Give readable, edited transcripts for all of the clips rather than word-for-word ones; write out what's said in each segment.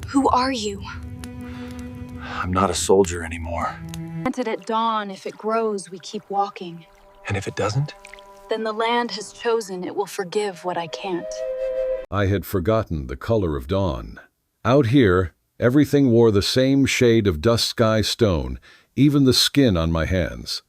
Who are you? I'm not a soldier anymore. Planted at dawn, if it grows, we keep walking. And if it doesn't? Then the land has chosen it will forgive what I can't. I had forgotten the color of dawn. Out here, everything wore the same shade of dusk sky stone, even the skin on my hands.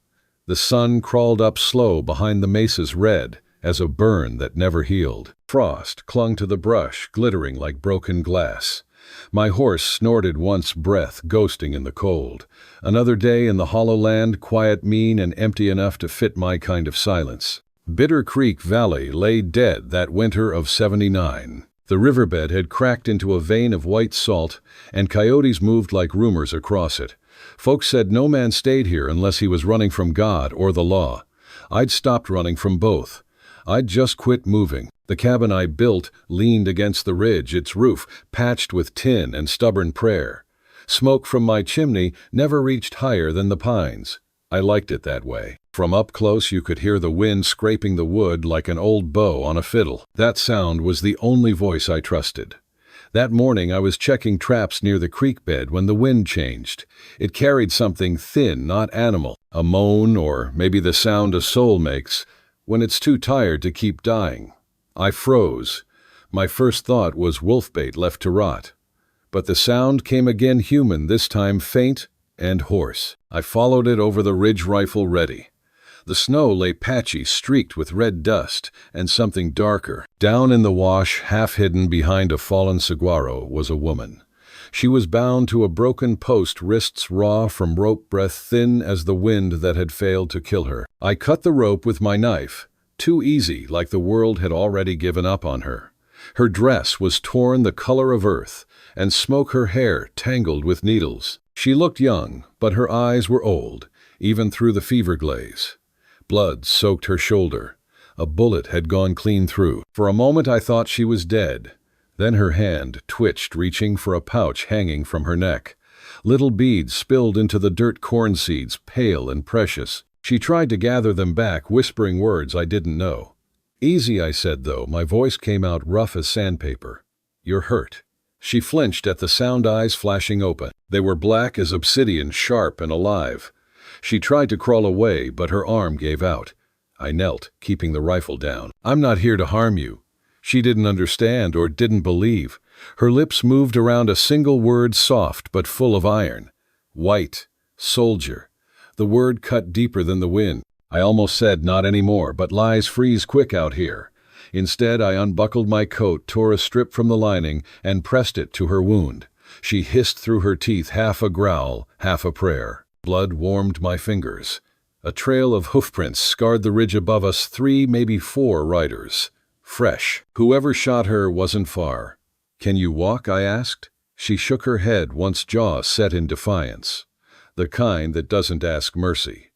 The sun crawled up slow behind the mesas, red as a burn that never healed. Frost clung to the brush, glittering like broken glass. My horse snorted once, breath ghosting in the cold. Another day in the hollow land, quiet, mean, and empty enough to fit my kind of silence. Bitter Creek Valley lay dead that winter of '79. The riverbed had cracked into a vein of white salt, and coyotes moved like rumors across it. Folks said no man stayed here unless he was running from God or the law. I'd stopped running from both. I'd just quit moving. The cabin I built leaned against the ridge, its roof patched with tin and stubborn prayer. Smoke from my chimney never reached higher than the pines. I liked it that way. From up close you could hear the wind scraping the wood like an old bow on a fiddle. That sound was the only voice I trusted. That morning I was checking traps near the creek bed when the wind changed. It carried something thin, not animal. A moan, or maybe the sound a soul makes when it's too tired to keep dying. I froze. My first thought was wolf bait left to rot. But the sound came again, human, this time faint and hoarse. I followed it over the ridge, rifle ready. The snow lay patchy, streaked with red dust, and something darker. Down in the wash, half hidden behind a fallen saguaro, was a woman. She was bound to a broken post, wrists raw from rope breath, thin as the wind that had failed to kill her. I cut the rope with my knife. Too easy, like the world had already given up on her. Her dress was torn the color of earth, and smoke her hair tangled with needles. She looked young, but her eyes were old, even through the fever glaze. Blood soaked her shoulder. A bullet had gone clean through. For a moment I thought she was dead. Then her hand twitched, reaching for a pouch hanging from her neck. Little beads spilled into the dirt, corn seeds, pale and precious. She tried to gather them back, whispering words I didn't know. "Easy," I said, though my voice came out rough as sandpaper. "You're hurt." She flinched at the sound, eyes flashing open. They were black as obsidian, sharp and alive. She tried to crawl away, but her arm gave out. I knelt, keeping the rifle down. "I'm not here to harm you." She didn't understand or didn't believe. Her lips moved around a single word, soft but full of iron. White. Soldier. The word cut deeper than the wind. I almost said not anymore, but lies freeze quick out here. Instead, I unbuckled my coat, tore a strip from the lining, and pressed it to her wound. She hissed through her teeth, half a growl, half a prayer. Blood warmed my fingers. A trail of hoofprints scarred the ridge above us, 3, maybe 4 riders. Fresh. Whoever shot her wasn't far. "Can you walk?" I asked. She shook her head, once jaw set in defiance. The kind that doesn't ask mercy.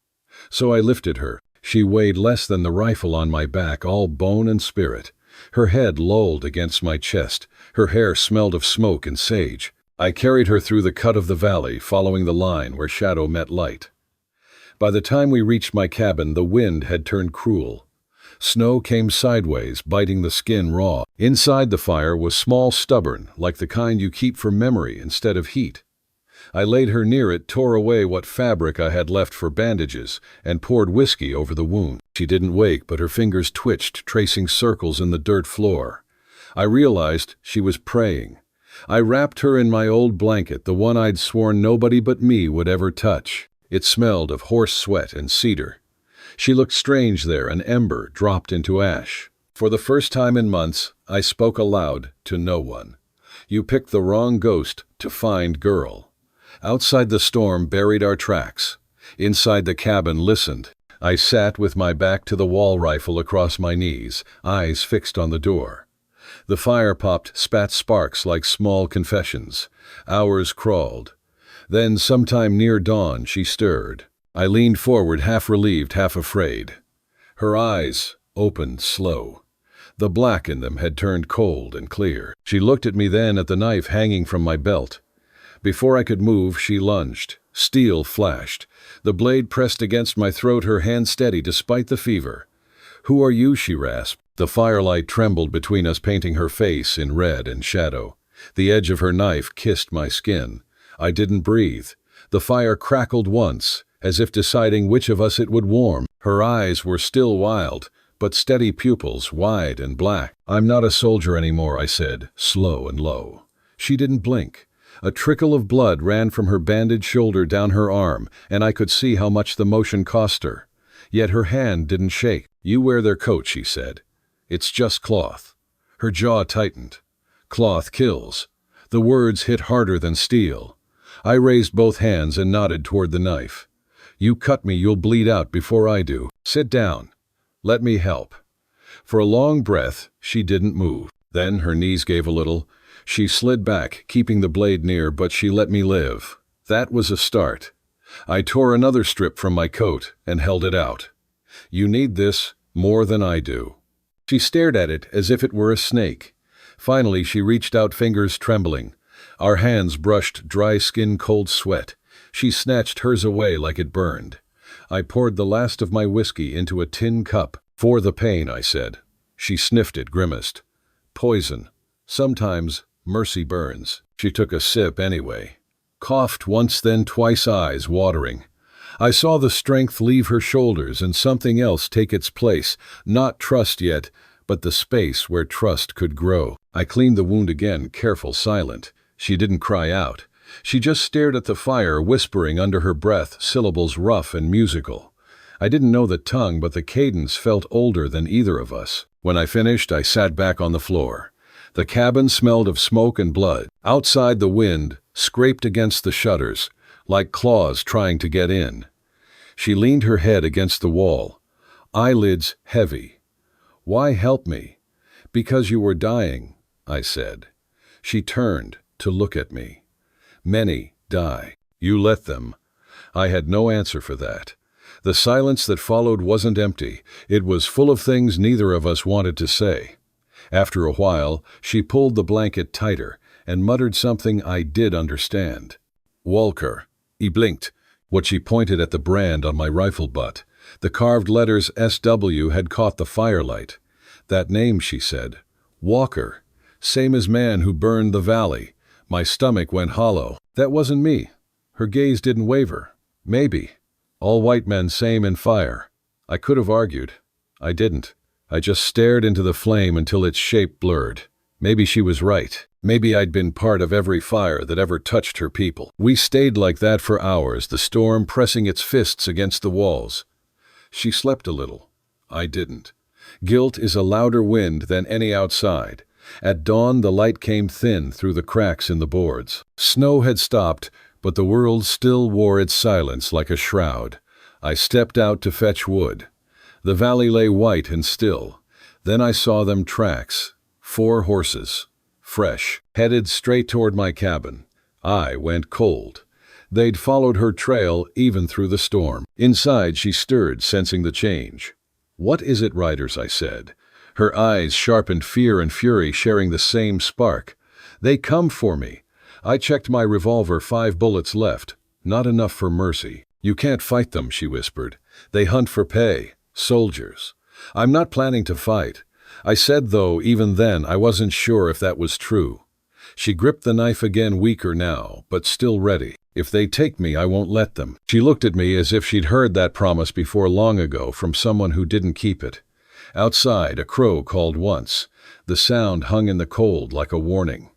So I lifted her. She weighed less than the rifle on my back, all bone and spirit. Her head lolled against my chest. Her hair smelled of smoke and sage. I carried her through the cut of the valley, following the line where shadow met light. By the time we reached my cabin, the wind had turned cruel. Snow came sideways, biting the skin raw. Inside the fire was small, stubborn, like the kind you keep for memory instead of heat. I laid her near it, tore away what fabric I had left for bandages, and poured whiskey over the wound. She didn't wake, but her fingers twitched, tracing circles in the dirt floor. I realized she was praying. I wrapped her in my old blanket, the one I'd sworn nobody but me would ever touch. It smelled of horse sweat and cedar. She looked strange there, an ember dropped into ash. For the first time in months, I spoke aloud to no one. "You picked the wrong ghost to find girl." Outside the storm buried our tracks. Inside the cabin listened. I sat with my back to the wall, rifle across my knees, eyes fixed on the door. The fire popped, spat sparks like small confessions. Hours crawled. Then, sometime near dawn, she stirred. I leaned forward, half relieved, half afraid. Her eyes opened slow. The black in them had turned cold and clear. She looked at me, then at the knife hanging from my belt. Before I could move, she lunged. Steel flashed. The blade pressed against my throat, her hand steady despite the fever. "Who are you?" she rasped. The firelight trembled between us, painting her face in red and shadow. The edge of her knife kissed my skin. I didn't breathe. The fire crackled once, as if deciding which of us it would warm. Her eyes were still wild, but steady pupils, wide and black. "I'm not a soldier anymore," I said, slow and low. She didn't blink. A trickle of blood ran from her bandaged shoulder down her arm, and I could see how much the motion cost her. Yet her hand didn't shake. "You wear their coat," she said. "It's just cloth." Her jaw tightened. "Cloth kills." The words hit harder than steel. I raised both hands and nodded toward the knife. "You cut me, you'll bleed out before I do. Sit down. Let me help." For a long breath, she didn't move. Then her knees gave a little. She slid back, keeping the blade near, but she let me live. That was a start. I tore another strip from my coat and held it out. "You need this more than I do." She stared at it as if it were a snake. Finally, she reached out, fingers trembling. Our hands brushed dry skin, cold sweat. She snatched hers away like it burned. I poured the last of my whiskey into a tin cup. "For the pain," I said. She sniffed it, grimaced. "Poison. Sometimes mercy burns." She took a sip anyway. Coughed once, then twice, eyes watering. I saw the strength leave her shoulders and something else take its place. Not trust yet, but the space where trust could grow. I cleaned the wound again, careful, silent. She didn't cry out. She just stared at the fire, whispering under her breath, syllables rough and musical. I didn't know the tongue, but the cadence felt older than either of us. When I finished, I sat back on the floor. The cabin smelled of smoke and blood. Outside, the wind scraped against the shutters, like claws trying to get in. She leaned her head against the wall, eyelids heavy. "Why help me?" "Because you were dying," I said. She turned to look at me. "Many die. You let them." I had no answer for that. The silence that followed wasn't empty. It was full of things neither of us wanted to say. After a while, she pulled the blanket tighter and muttered something I did understand. "Walker." He blinked. What she pointed at the brand on my rifle butt. The carved letters SW had caught the firelight. "That name," she said. "Walker. Same as man who burned the valley." My stomach went hollow. That wasn't me. Her gaze didn't waver. "Maybe. All white men same in fire." I could have argued. I didn't. I just stared into the flame until its shape blurred. Maybe she was right. Maybe I'd been part of every fire that ever touched her people. We stayed like that for hours, the storm pressing its fists against the walls. She slept a little. I didn't. Guilt is a louder wind than any outside. At dawn, the light came thin through the cracks in the boards. Snow had stopped, but the world still wore its silence like a shroud. I stepped out to fetch wood. The valley lay white and still. Then I saw them, tracks. 4 horses. Fresh. Headed straight toward my cabin. I went cold. They'd followed her trail even through the storm. Inside, she stirred, sensing the change. "What is it, riders?" I said. Her eyes sharpened, fear and fury sharing the same spark. "They come for me." I checked my revolver, 5 bullets left. Not enough for mercy. "You can't fight them," she whispered. "They hunt for pay. Soldiers." "I'm not planning to fight." I said, though even then I wasn't sure if that was true. She gripped the knife again, weaker now, but still ready. "If they take me, I won't let them." She looked at me as if she'd heard that promise before long ago from someone who didn't keep it. Outside, a crow called once. The sound hung in the cold like a warning.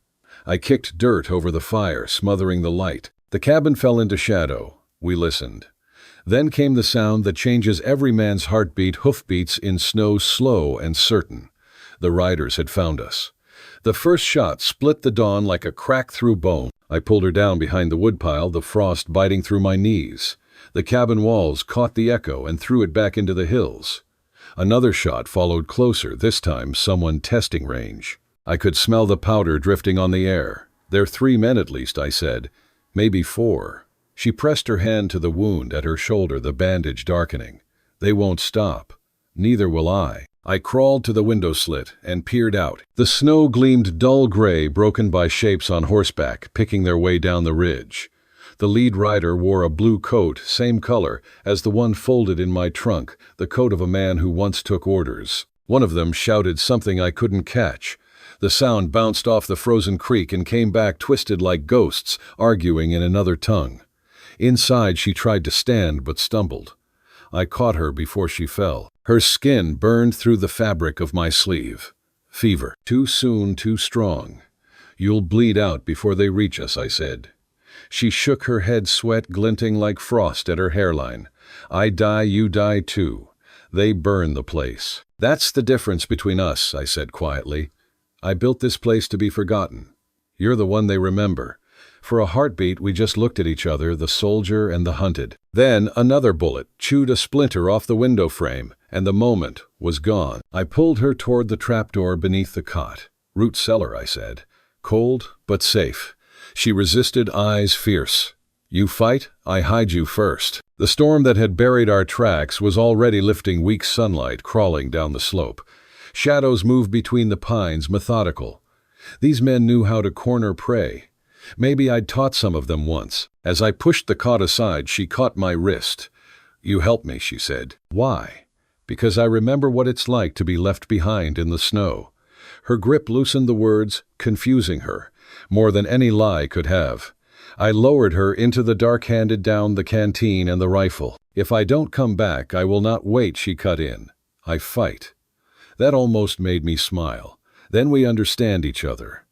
I kicked dirt over the fire, smothering the light. The cabin fell into shadow. We listened. Then came the sound that changes every man's heartbeat, hoofbeats in snow, slow and certain. The riders had found us. The first shot split the dawn like a crack through bone. I pulled her down behind the woodpile, the frost biting through my knees. The cabin walls caught the echo and threw it back into the hills. Another shot followed closer, this time someone testing range. I could smell the powder drifting on the air. "They're 3 men at least," I said. "Maybe 4. She pressed her hand to the wound at her shoulder, the bandage darkening. "They won't stop. Neither will I." I crawled to the window slit and peered out. The snow gleamed dull gray, broken by shapes on horseback, picking their way down the ridge. The lead rider wore a blue coat, same color as the one folded in my trunk, the coat of a man who once took orders. One of them shouted something I couldn't catch. The sound bounced off the frozen creek and came back twisted like ghosts, arguing in another tongue. Inside, she tried to stand but stumbled. I caught her before she fell. Her skin burned through the fabric of my sleeve. Fever. Too soon, too strong. You'll bleed out before they reach us, I said. She shook her head, sweat glinting like frost at her hairline. I die, you die too. They burn the place. That's the difference between us, I said quietly. I built this place to be forgotten. You're the one they remember. For a heartbeat, we just looked at each other, the soldier and the hunted. Then another bullet chewed a splinter off the window frame, and the moment was gone. I pulled her toward the trapdoor beneath the cot. Root cellar, I said. Cold, but safe. She resisted, eyes fierce. You fight, I hide you first. The storm that had buried our tracks was already lifting weak sunlight crawling down the slope. Shadows moved between the pines, methodical. These men knew how to corner prey. Maybe I'd taught some of them once. As I pushed the cot aside, she caught my wrist. You help me, she said. Why? Because I remember what it's like to be left behind in the snow. Her grip loosened the words, confusing her, more than any lie could have. I lowered her into the dark, handed down the canteen and the rifle. If I don't come back, I will not wait, she cut in. I fight. That almost made me smile. Then we understand each other.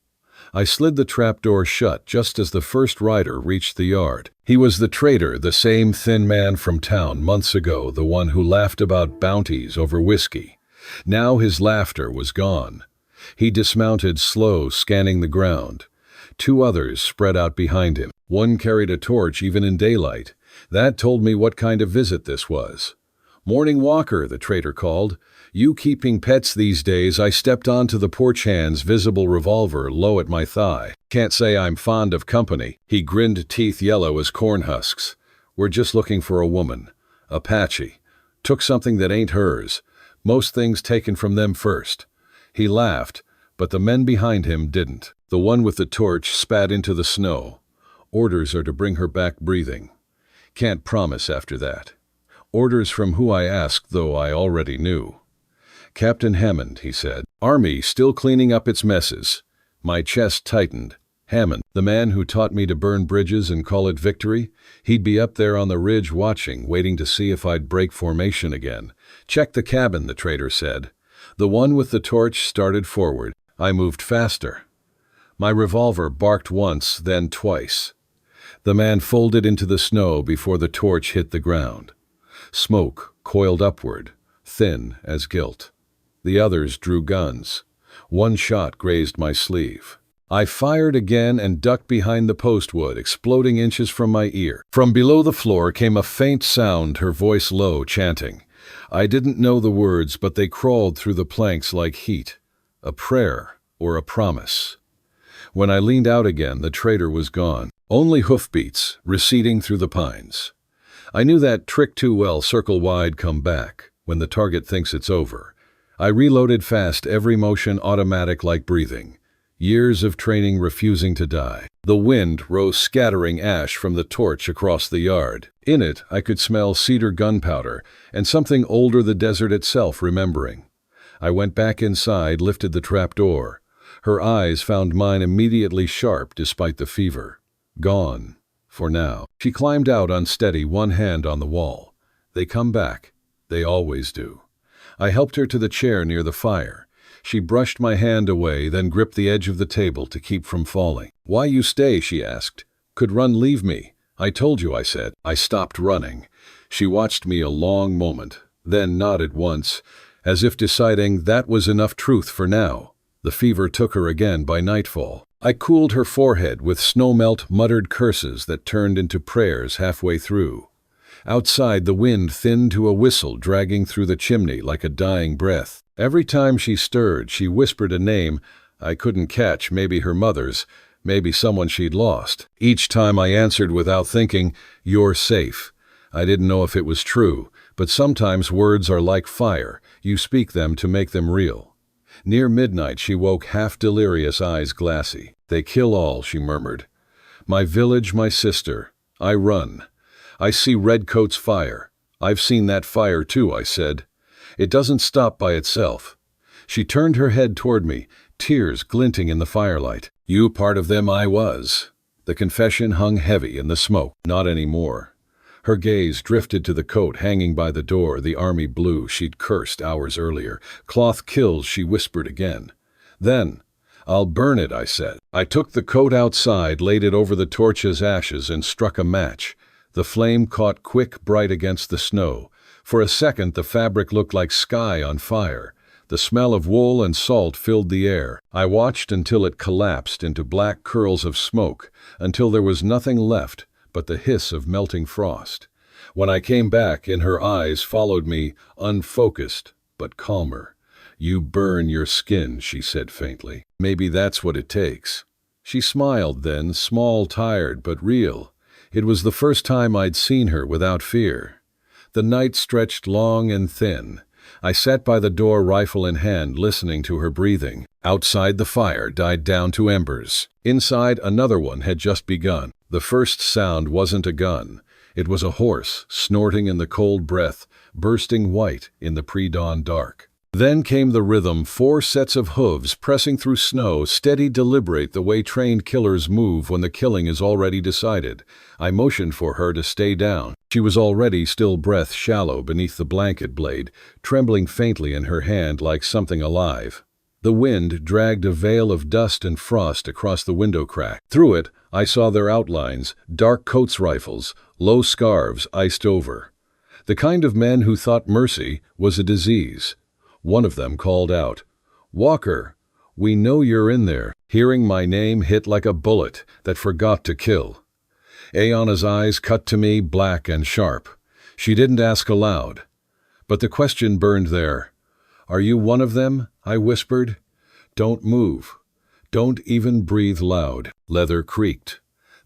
I slid the trapdoor shut just as the first rider reached the yard. He was the trader, the same thin man from town months ago, the one who laughed about bounties over whiskey. Now his laughter was gone. He dismounted, slow, scanning the ground. Two others spread out behind him. One carried a torch even in daylight. That told me what kind of visit this was. Morning walker, the trader called. You keeping pets these days? I stepped onto the porch, hands, visible revolver low at my thigh. Can't say I'm fond of company. He grinned, teeth yellow as corn husks. We're just looking for a woman. Apache. Took something that ain't hers. Most things taken from them first. He laughed, but the men behind him didn't. The one with the torch spat into the snow. Orders are to bring her back breathing. Can't promise after that. Orders from who I asked, though I already knew. Captain Hammond, he said. Army still cleaning up its messes. My chest tightened. Hammond, the man who taught me to burn bridges and call it victory? He'd be up there on the ridge watching, waiting to see if I'd break formation again. Check the cabin, the trader said. The one with the torch started forward. I moved faster. My revolver barked once, then twice. The man folded into the snow before the torch hit the ground. Smoke coiled upward, thin as guilt. The others drew guns. One shot grazed my sleeve. I fired again and ducked behind the postwood, exploding inches from my ear. From below the floor came a faint sound, her voice low, chanting. I didn't know the words, but they crawled through the planks like heat. A prayer or a promise. When I leaned out again, the trader was gone. Only hoofbeats, receding through the pines. I knew that trick too well. Circle wide, come back, when the target thinks it's over. I reloaded fast, every motion automatic like breathing. Years of training refusing to die. The wind rose, scattering ash from the torch across the yard. In it, I could smell cedar gunpowder, and something older, the desert itself, remembering. I went back inside, lifted the trapdoor. Her eyes found mine immediately sharp despite the fever. Gone. For now. She climbed out unsteady, one hand on the wall. They come back. They always do. I helped her to the chair near the fire. She brushed my hand away, then gripped the edge of the table to keep from falling. Why you stay? She asked. Could run, leave me. I told you, I said. I stopped running. She watched me a long moment, then nodded once, as if deciding that was enough truth for now. The fever took her again by nightfall. I cooled her forehead with snowmelt, muttered curses that turned into prayers halfway through. Outside, the wind thinned to a whistle, dragging through the chimney like a dying breath. Every time she stirred, she whispered a name I couldn't catch, maybe her mother's, maybe someone she'd lost. Each time I answered without thinking, "You're safe." I didn't know if it was true, but sometimes words are like fire. You speak them to make them real. Near midnight, she woke, half delirious, eyes glassy. They kill all, she murmured. My village, my sister. I run. I see redcoats fire. I've seen that fire too, I said. It doesn't stop by itself. She turned her head toward me, tears glinting in the firelight. You part of them I was. The confession hung heavy in the smoke. Not anymore. Her gaze drifted to the coat hanging by the door, the army blue she'd cursed hours earlier. Cloth kills, she whispered again. Then, I'll burn it, I said. I took the coat outside, laid it over the torch's ashes, and struck a match. The flame caught quick, bright against the snow. For a second, the fabric looked like sky on fire. The smell of wool and salt filled the air. I watched until it collapsed into black curls of smoke, until there was nothing left but the hiss of melting frost. When I came back, in her eyes followed me, unfocused but calmer. You burn your skin, she said faintly. Maybe that's what it takes. She smiled then, small, tired, but real. It was the first time I'd seen her without fear. The night stretched long and thin. I sat by the door, rifle in hand, listening to her breathing. Outside, the fire died down to embers. Inside, another one had just begun. The first sound wasn't a gun. It was a horse, snorting in the cold breath, bursting white in the pre-dawn dark. Then came the rhythm, 4 sets of hooves pressing through snow, steady, deliberate, the way trained killers move when the killing is already decided. I motioned for her to stay down. She was already still, breath shallow beneath the blanket blade, trembling faintly in her hand like something alive. The wind dragged a veil of dust and frost across the window crack. Through it, I saw their outlines, dark coats, rifles, low scarves iced over. The kind of men who thought mercy was a disease. One of them called out, "Walker, we know you're in there." Hearing my name hit like a bullet that forgot to kill. Ayana's eyes cut to me, black and sharp. She didn't ask aloud, but the question burned there. "Are you one of them?" I whispered. "Don't move. Don't even breathe loud." Leather creaked.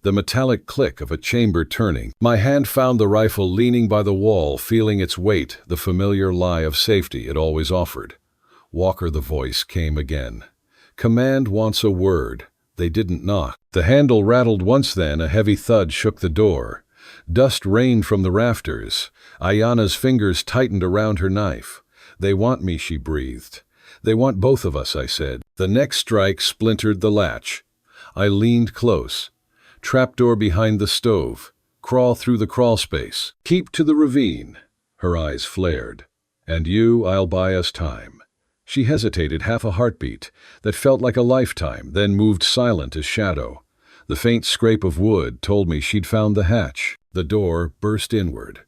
The metallic click of a chamber turning. My hand found the rifle leaning by the wall, feeling its weight, the familiar lie of safety it always offered. "Walker," the voice came again. "Command wants a word." They didn't knock. The handle rattled once, then a heavy thud shook the door. Dust rained from the rafters. Ayana's fingers tightened around her knife. "They want me," she breathed. "They want both of us," I said. The next strike splintered the latch. I leaned close. "Trapdoor behind the stove. Crawl through the crawl space. Keep to the ravine." Her eyes flared. "And you, I'll buy us time." She hesitated, half a heartbeat that felt like a lifetime, then moved silent as shadow. The faint scrape of wood told me she'd found the hatch. The door burst inward.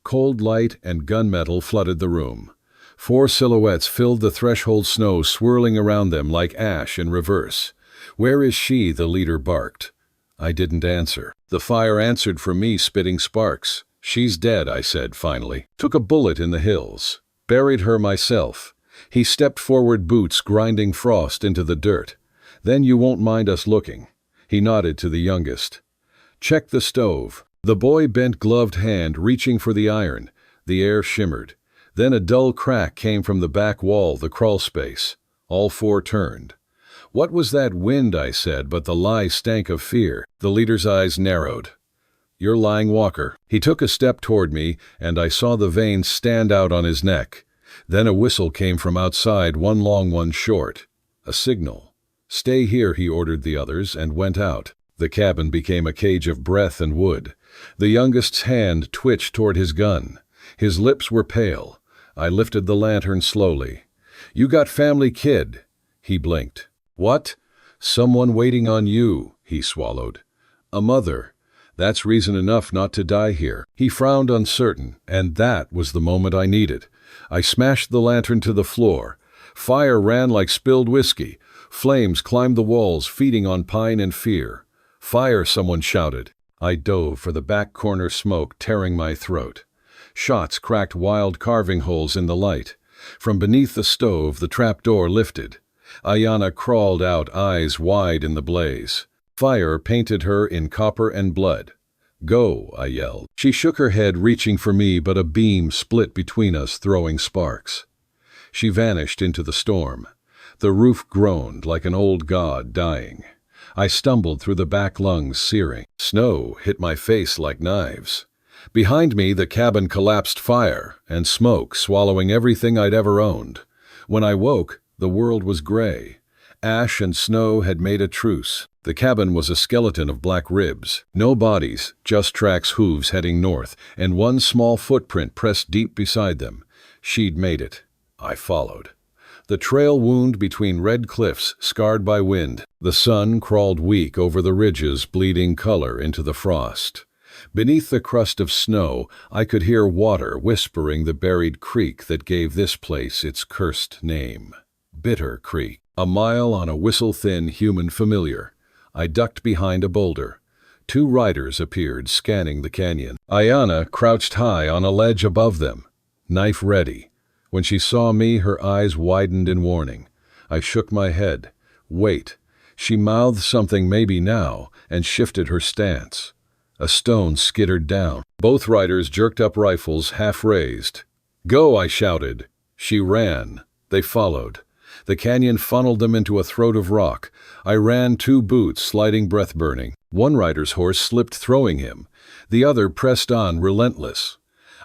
Cold light and gunmetal flooded the room. 4 silhouettes filled the threshold, snow swirling around them like ash in reverse. "Where is she?" the leader barked. I didn't answer. The fire answered for me, spitting sparks. "She's dead," I said finally. "Took a bullet in the hills. Buried her myself." He stepped forward, boots grinding frost into the dirt. "Then you won't mind us looking." He nodded to the youngest. "Check the stove." The boy bent, gloved hand, reaching for the iron. The air shimmered. Then a dull crack came from the back wall, the crawl space. All 4 turned. "What was that wind?" I said, but the lie stank of fear. The leader's eyes narrowed. "You're lying, Walker." He took a step toward me, and I saw the veins stand out on his neck. Then a whistle came from outside, one long, one short. A signal. "Stay here," he ordered the others, and went out. The cabin became a cage of breath and wood. The youngest's hand twitched toward his gun. His lips were pale. I lifted the lantern slowly. "You got family, kid?" He blinked. "What?" "Someone waiting on you," he swallowed. "A mother. That's reason enough not to die here." He frowned, uncertain, and that was the moment I needed. I smashed the lantern to the floor. Fire ran like spilled whiskey. Flames climbed the walls, feeding on pine and fear. "Fire!" someone shouted. I dove for the back corner, smoke tearing my throat. Shots cracked wild carving holes in the light. From beneath the stove, the trapdoor lifted. Ayana crawled out, eyes wide in the blaze. Fire painted her in copper and blood. "Go," I yelled. She shook her head, reaching for me, but a beam split between us, throwing sparks. She vanished into the storm. The roof groaned like an old god dying. I stumbled through the back lungs, searing. Snow hit my face like knives. Behind me, the cabin collapsed, fire and smoke swallowing everything I'd ever owned. When I woke, The world was gray. Ash and snow had made a truce. The cabin was a skeleton of black ribs. No bodies, just tracks' hooves heading north, and one small footprint pressed deep beside them. She'd made it. I followed. The trail wound between red cliffs, scarred by wind. The sun crawled weak over the ridges, bleeding color into the frost. Beneath the crust of snow, I could hear water whispering the buried creek that gave this place its cursed name. Bitter Creek. A mile on a whistle-thin human familiar. I ducked behind a boulder. 2 riders appeared, scanning the canyon. Ayana crouched high on a ledge above them, knife ready. When she saw me, her eyes widened in warning. I shook my head. Wait. She mouthed something, maybe now, and shifted her stance. A stone skittered down. Both riders jerked up rifles, half raised. Go, I shouted. She ran. They followed. The canyon funneled them into a throat of rock. I ran 2 boots, sliding, breath-burning. One rider's horse slipped, throwing him. The other pressed on, relentless.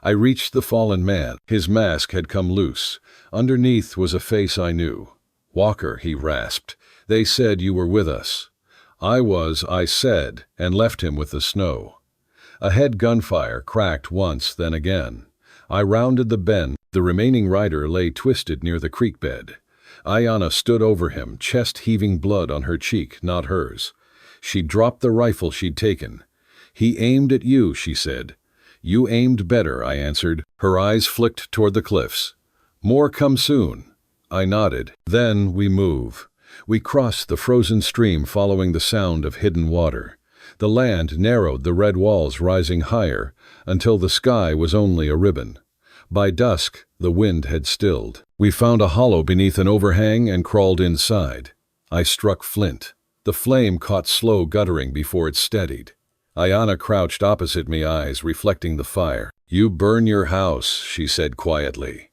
I reached the fallen man. His mask had come loose. Underneath was a face I knew. Walker, he rasped. They said you were with us. I said, and left him with the snow. Ahead, gunfire cracked once, then again. I rounded the bend. The remaining rider lay twisted near the creek bed. Ayana stood over him, chest heaving, blood on her cheek, not hers. She dropped the rifle she'd taken. He aimed at you, she said. You aimed better, I answered. Her eyes flicked toward the cliffs. More come soon. I nodded. Then we move. We crossed the frozen stream, following the sound of hidden water. The land narrowed, the red walls rising higher, until the sky was only a ribbon. By dusk, the wind had stilled. We found a hollow beneath an overhang and crawled inside. I struck flint. The flame caught, slow guttering before it steadied. Ayana crouched opposite me, eyes reflecting the fire. You burn your house, she said quietly.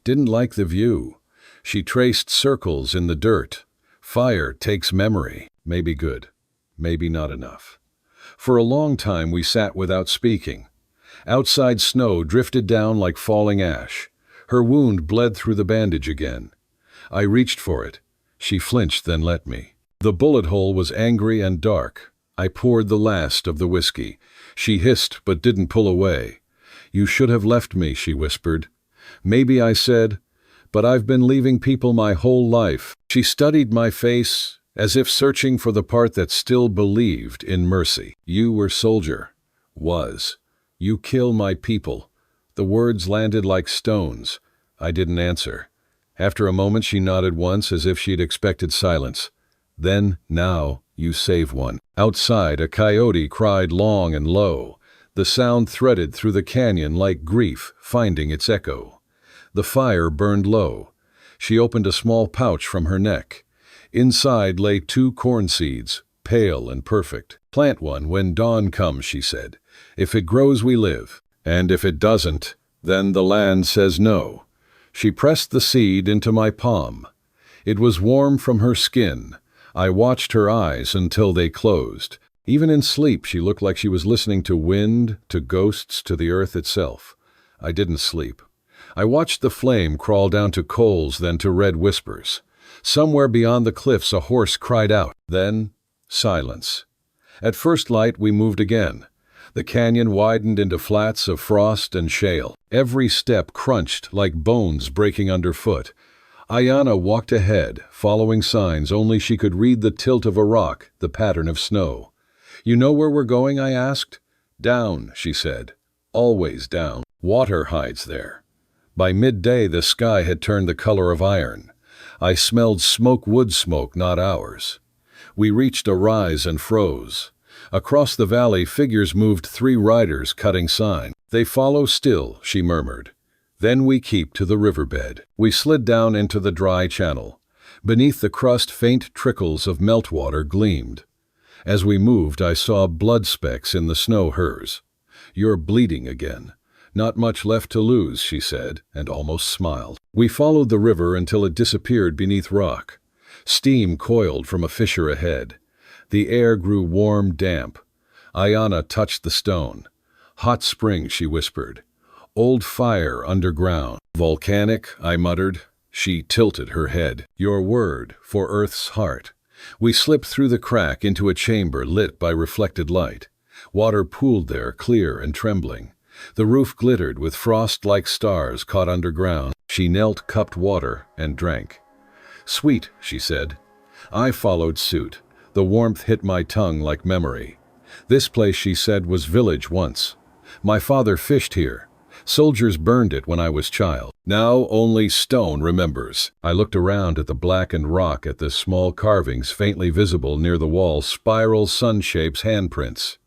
Didn't like the view. She traced circles in the dirt. Fire takes memory. Maybe good. Maybe not enough. For a long time we sat without speaking. Outside, snow drifted down like falling ash. Her wound bled through the bandage again. I reached for it. She flinched, then let me. The bullet hole was angry and dark. I poured the last of the whiskey. She hissed but didn't pull away. You should have left me, she whispered. Maybe, I said, but I've been leaving people my whole life. She studied my face, as if searching for the part that still believed in mercy. You were soldier. Was. You kill my people. The words landed like stones. I didn't answer. After a moment she nodded once, as if she'd expected silence. Then, now, you save one. Outside, a coyote cried long and low. The sound threaded through the canyon like grief, finding its echo. The fire burned low. She opened a small pouch from her neck. Inside lay 2 corn seeds, pale and perfect. Plant one when dawn comes, she said. If it grows, we live. And if it doesn't, then the land says no. She pressed the seed into my palm. It was warm from her skin. I watched her eyes until they closed. Even in sleep, she looked like she was listening to wind, to ghosts, to the earth itself. I didn't sleep. I watched the flame crawl down to coals, then to red whispers. Somewhere beyond the cliffs, a horse cried out. Then, silence. At first light, we moved again. The canyon widened into flats of frost and shale. Every step crunched like bones breaking underfoot. Ayana walked ahead, following signs only she could read: the tilt of a rock, the pattern of snow. You know where we're going, I asked. Down, she said. Always down. Water hides there. By midday, the sky had turned the color of iron. I smelled smoke, wood smoke, not ours. We reached a rise and froze. Across the valley, figures moved, 3 riders cutting sign. They follow still, she murmured. Then we keep to the riverbed. We slid down into the dry channel. Beneath the crust, faint trickles of meltwater gleamed. As we moved, I saw blood specks in the snow, hers. You're bleeding again. Not much left to lose, she said, and almost smiled. We followed the river until it disappeared beneath rock. Steam coiled from a fissure ahead. The air grew warm, damp. Ayana touched the stone. Hot spring, she whispered. Old fire underground. Volcanic, I muttered. She tilted her head. Your word for Earth's heart. We slipped through the crack into a chamber lit by reflected light. Water pooled there, clear and trembling. The roof glittered with frost-like stars caught underground. She knelt, cupped water, and drank. Sweet, she said. I followed suit. The warmth hit my tongue like memory. This place, she said, was village once. My father fished here. Soldiers burned it when I was child. Now only stone remembers. I looked around at the blackened rock, at the small carvings faintly visible near the wall, spiral sun shapes, handprints.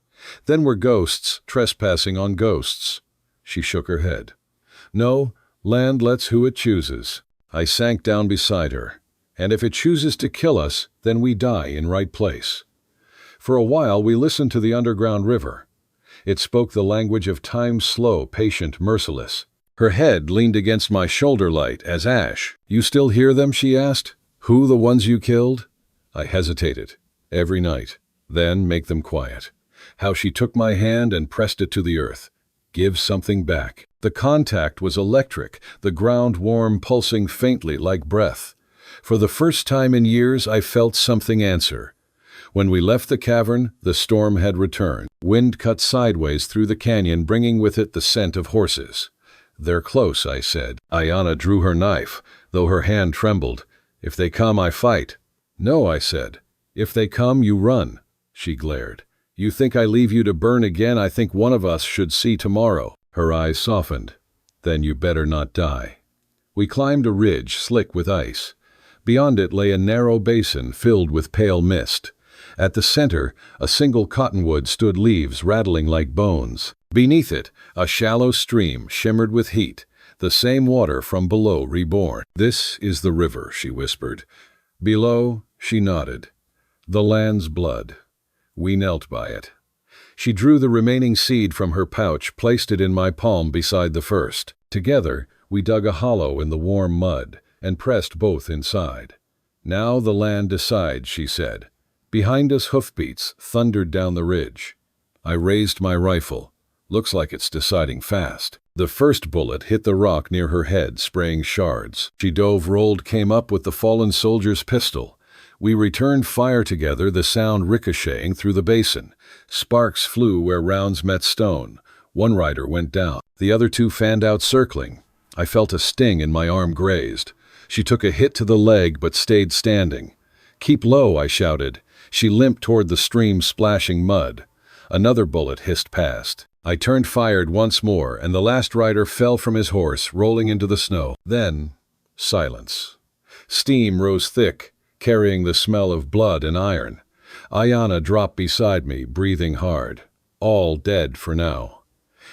Then were ghosts trespassing on ghosts. She shook her head. No, land lets who it chooses. I sank down beside her. And if it chooses to kill us, then we die in right place. For a while we listened to the underground river. It spoke the language of time, slow, patient, merciless. Her head leaned against my shoulder, light as ash. You still hear them? She asked. Who, the ones you killed? I hesitated. Every night. Then make them quiet. How she took my hand and pressed it to the earth. Give something back. The contact was electric, the ground warm, pulsing faintly like breath. For the first time in years I felt something answer. When we left the cavern, the storm had returned. Wind cut sideways through the canyon, bringing with it the scent of horses. They're close, I said. Ayana drew her knife, though her hand trembled. If they come, I fight. No, I said. If they come, you run. She glared. You think I leave you to burn again? I think one of us should see tomorrow. Her eyes softened. Then you better not die. We climbed a ridge slick with ice. Beyond it lay a narrow basin filled with pale mist. At the center, a single cottonwood stood, leaves rattling like bones. Beneath it, a shallow stream shimmered with heat, the same water from below reborn. This is the river, she whispered. Below, she nodded. The land's blood. We knelt by it. She drew the remaining seed from her pouch, placed it in my palm beside the first. Together, we dug a hollow in the warm mud and pressed both inside. Now the land decides, she said. Behind us, hoofbeats thundered down the ridge. I raised my rifle. Looks like it's deciding fast. The first bullet hit the rock near her head, spraying shards. She dove, rolled, came up with the fallen soldier's pistol. We returned fire together, the sound ricocheting through the basin. Sparks flew where rounds met stone. One rider went down. The other two fanned out, circling. I felt a sting and my arm grazed. She took a hit to the leg but stayed standing. Keep low, I shouted. She limped toward the stream, splashing mud. Another bullet hissed past. I turned, fired once more, and the last rider fell from his horse, rolling into the snow. Then, silence. Steam rose thick, carrying the smell of blood and iron. Ayana dropped beside me, breathing hard. All dead for now.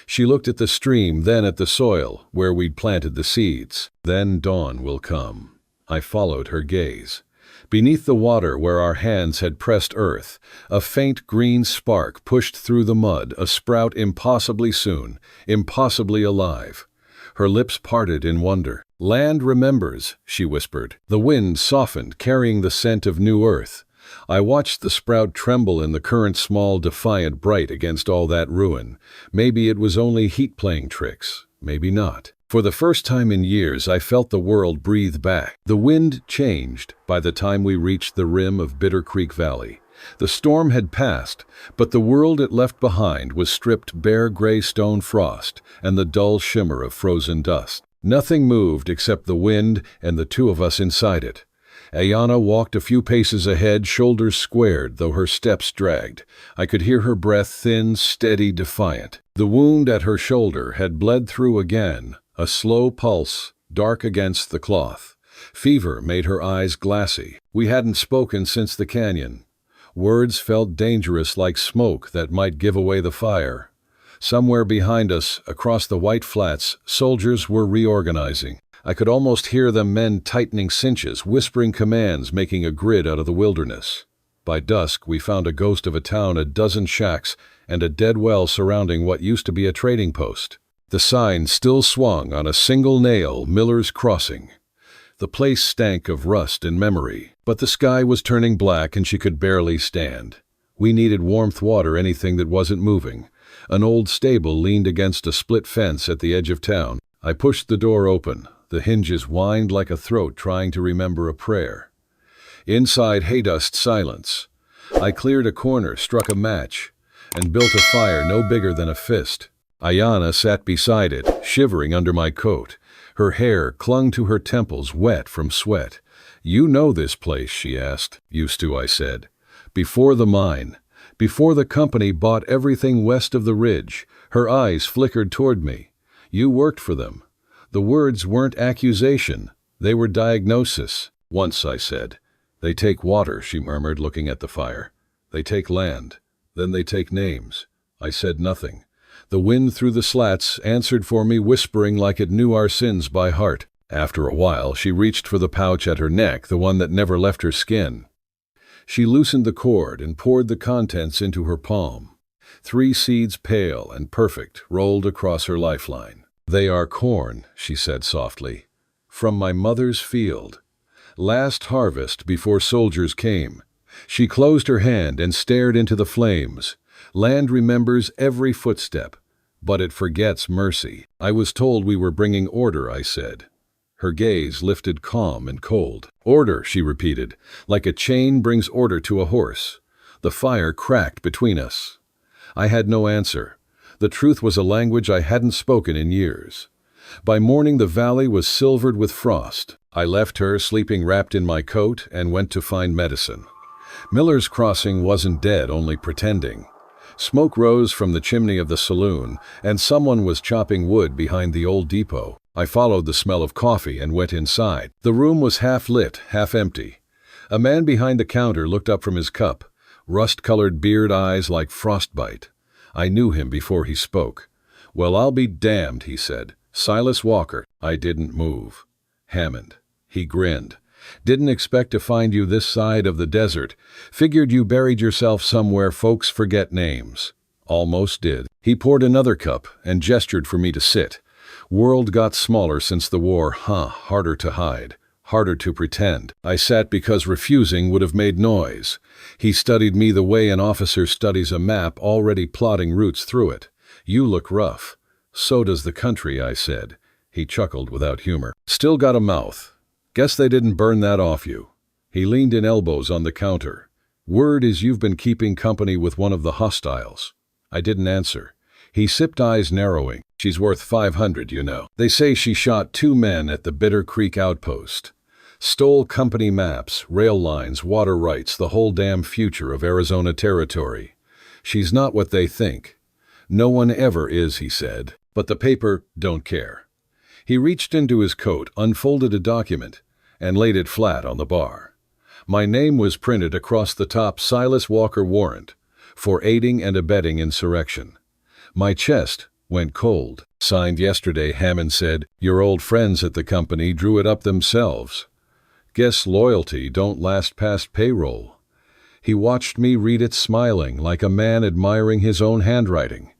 She looked at the stream, then at the soil, where we'd planted the seeds. Then dawn will come. I followed her gaze. Beneath the water where our hands had pressed earth, a faint green spark pushed through the mud, a sprout impossibly soon, impossibly alive. Her lips parted in wonder. Land remembers, she whispered. The wind softened, carrying the scent of new earth. I watched the sprout tremble in the current, small, defiant, bright against all that ruin. Maybe it was only heat playing tricks, maybe not. For the first time in years, I felt the world breathe back. The wind changed by the time we reached the rim of Bitter Creek Valley. The storm had passed, but the world it left behind was stripped bare, gray stone frost and the dull shimmer of frozen dust. Nothing moved except the wind and the two of us inside it. Ayana walked a few paces ahead, shoulders squared, though her steps dragged. I could hear her breath, thin, steady, defiant. The wound at her shoulder had bled through again, a slow pulse, dark against the cloth. Fever made her eyes glassy. We hadn't spoken since the canyon. Words felt dangerous, like smoke that might give away the fire. Somewhere behind us, across the white flats, soldiers were reorganizing. I could almost hear them, men tightening cinches, whispering commands, making a grid out of the wilderness. By dusk, we found a ghost of a town, a dozen shacks, and a dead well surrounding what used to be a trading post. The sign still swung on a single nail, Miller's Crossing. The place stank of rust and memory, but the sky was turning black and she could barely stand. We needed warmth, water, anything that wasn't moving. An old stable leaned against a split fence at the edge of town. I pushed the door open. The hinges whined like a throat trying to remember a prayer. Inside haydust silence. I cleared a corner, struck a match, and built a fire no bigger than a fist. Ayana sat beside it, shivering under my coat. Her hair clung to her temples, wet from sweat. "You know this place?" she asked. "Used to," I said. "Before the mine. Before the company bought everything west of the ridge." Her eyes flickered toward me. "You worked for them." The words weren't accusation. They were diagnosis. "Once," I said. "They take water," she murmured, looking at the fire. "They take land. Then they take names." I said nothing. The wind through the slats answered for me, whispering like it knew our sins by heart. After a while, she reached for the pouch at her neck, the one that never left her skin. She loosened the cord and poured the contents into her palm. 3 seeds, pale and perfect, rolled across her lifeline. "They are corn," she said softly, "from my mother's field. Last harvest, before soldiers came." She closed her hand and stared into the flames. "Land remembers every footstep, but it forgets mercy." "I was told we were bringing order," I said. Her gaze lifted calm and cold. "Order," she repeated, "like a chain brings order to a horse." The fire cracked between us. I had no answer. The truth was a language I hadn't spoken in years. By morning the valley was silvered with frost. I left her sleeping wrapped in my coat and went to find medicine. Miller's Crossing wasn't dead, only pretending. Smoke rose from the chimney of the saloon, and someone was chopping wood behind the old depot. I followed the smell of coffee and went inside. The room was half lit, half empty. A man behind the counter looked up from his cup, rust-colored beard, eyes like frostbite. I knew him before he spoke. "Well, I'll be damned," he said. "Silas Walker." I didn't move. "Hammond." He grinned. "Didn't expect to find you this side of the desert. Figured you buried yourself somewhere folks forget names." "Almost did." He poured another cup and gestured for me to sit. "World got smaller since the war, huh? Harder to hide. Harder to pretend." I sat because refusing would have made noise. He studied me the way an officer studies a map, already plotting routes through it. "You look rough." "So does the country," I said. He chuckled without humor. "Still got a mouth. Guess they didn't burn that off you." He leaned in elbows on the counter. "Word is you've been keeping company with one of the hostiles." I didn't answer. He sipped, eyes narrowing. "She's worth $500, you know. They say she shot 2 men at the Bitter Creek outpost. Stole company maps, rail lines, water rights, the whole damn future of Arizona territory. She's not what they think. No one ever is," he said. "But the paper don't care." He reached into his coat, unfolded a document, and laid it flat on the bar. My name was printed across the top, "Silas Walker warrant for aiding and abetting insurrection." My chest went cold. "Signed yesterday," Hammond said. "Your old friends at the company drew it up themselves. Guess loyalty don't last past payroll." He watched me read it, smiling like a man admiring his own handwriting.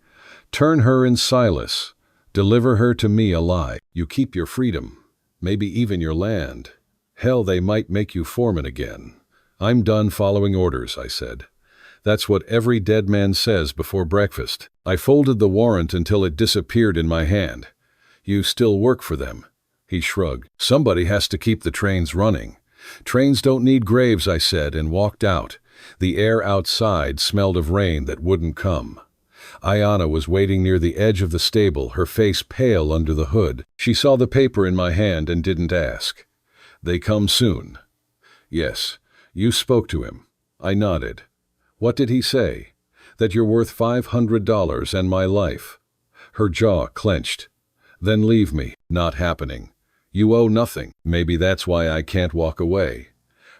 "Turn her in, Silas. Deliver her to me alive. You keep your freedom, maybe even your land. Hell, they might make you foreman again." "I'm done following orders," I said. "That's what every dead man says before breakfast." I folded the warrant until it disappeared in my hand. "You still work for them?" He shrugged. "Somebody has to keep the trains running." "Trains don't need graves," I said, and walked out. The air outside smelled of rain that wouldn't come. Ayana was waiting near the edge of the stable, her face pale under the hood. She saw the paper in my hand and didn't ask. "They come soon?" "Yes." "You spoke to him?" I nodded. "What did he say?" "That you're worth $500 and my life." Her jaw clenched. "Then leave me." "Not happening. You owe nothing." "Maybe that's why I can't walk away."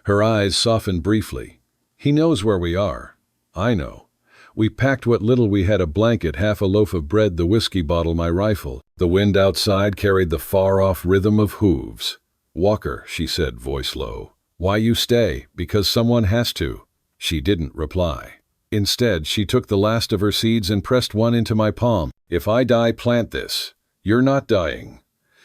Her eyes softened briefly. "He knows where we are. I know. We packed what little we had, a blanket, half a loaf of bread, the whiskey bottle, my rifle." The wind outside carried the far-off rhythm of hooves. "Walker," she said, voice low. "Why you stay?" "Because someone has to." She didn't reply. Instead, she took the last of her seeds and pressed one into my palm. "If I die, plant this." "You're not dying."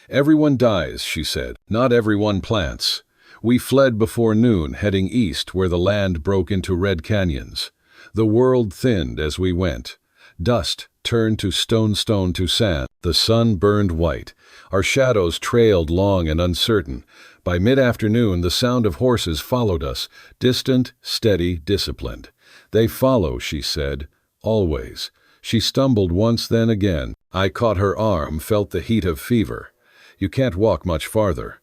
"Everyone dies," she said. "Not everyone plants." We fled before noon, heading east where the land broke into red canyons. The world thinned as we went. Dust turned to stone to sand. The sun burned white. Our shadows trailed long and uncertain. By mid-afternoon, the sound of horses followed us, distant, steady, disciplined. "They follow," she said, "always." She stumbled once, then again. I caught her arm, felt the heat of fever. "You can't walk much farther."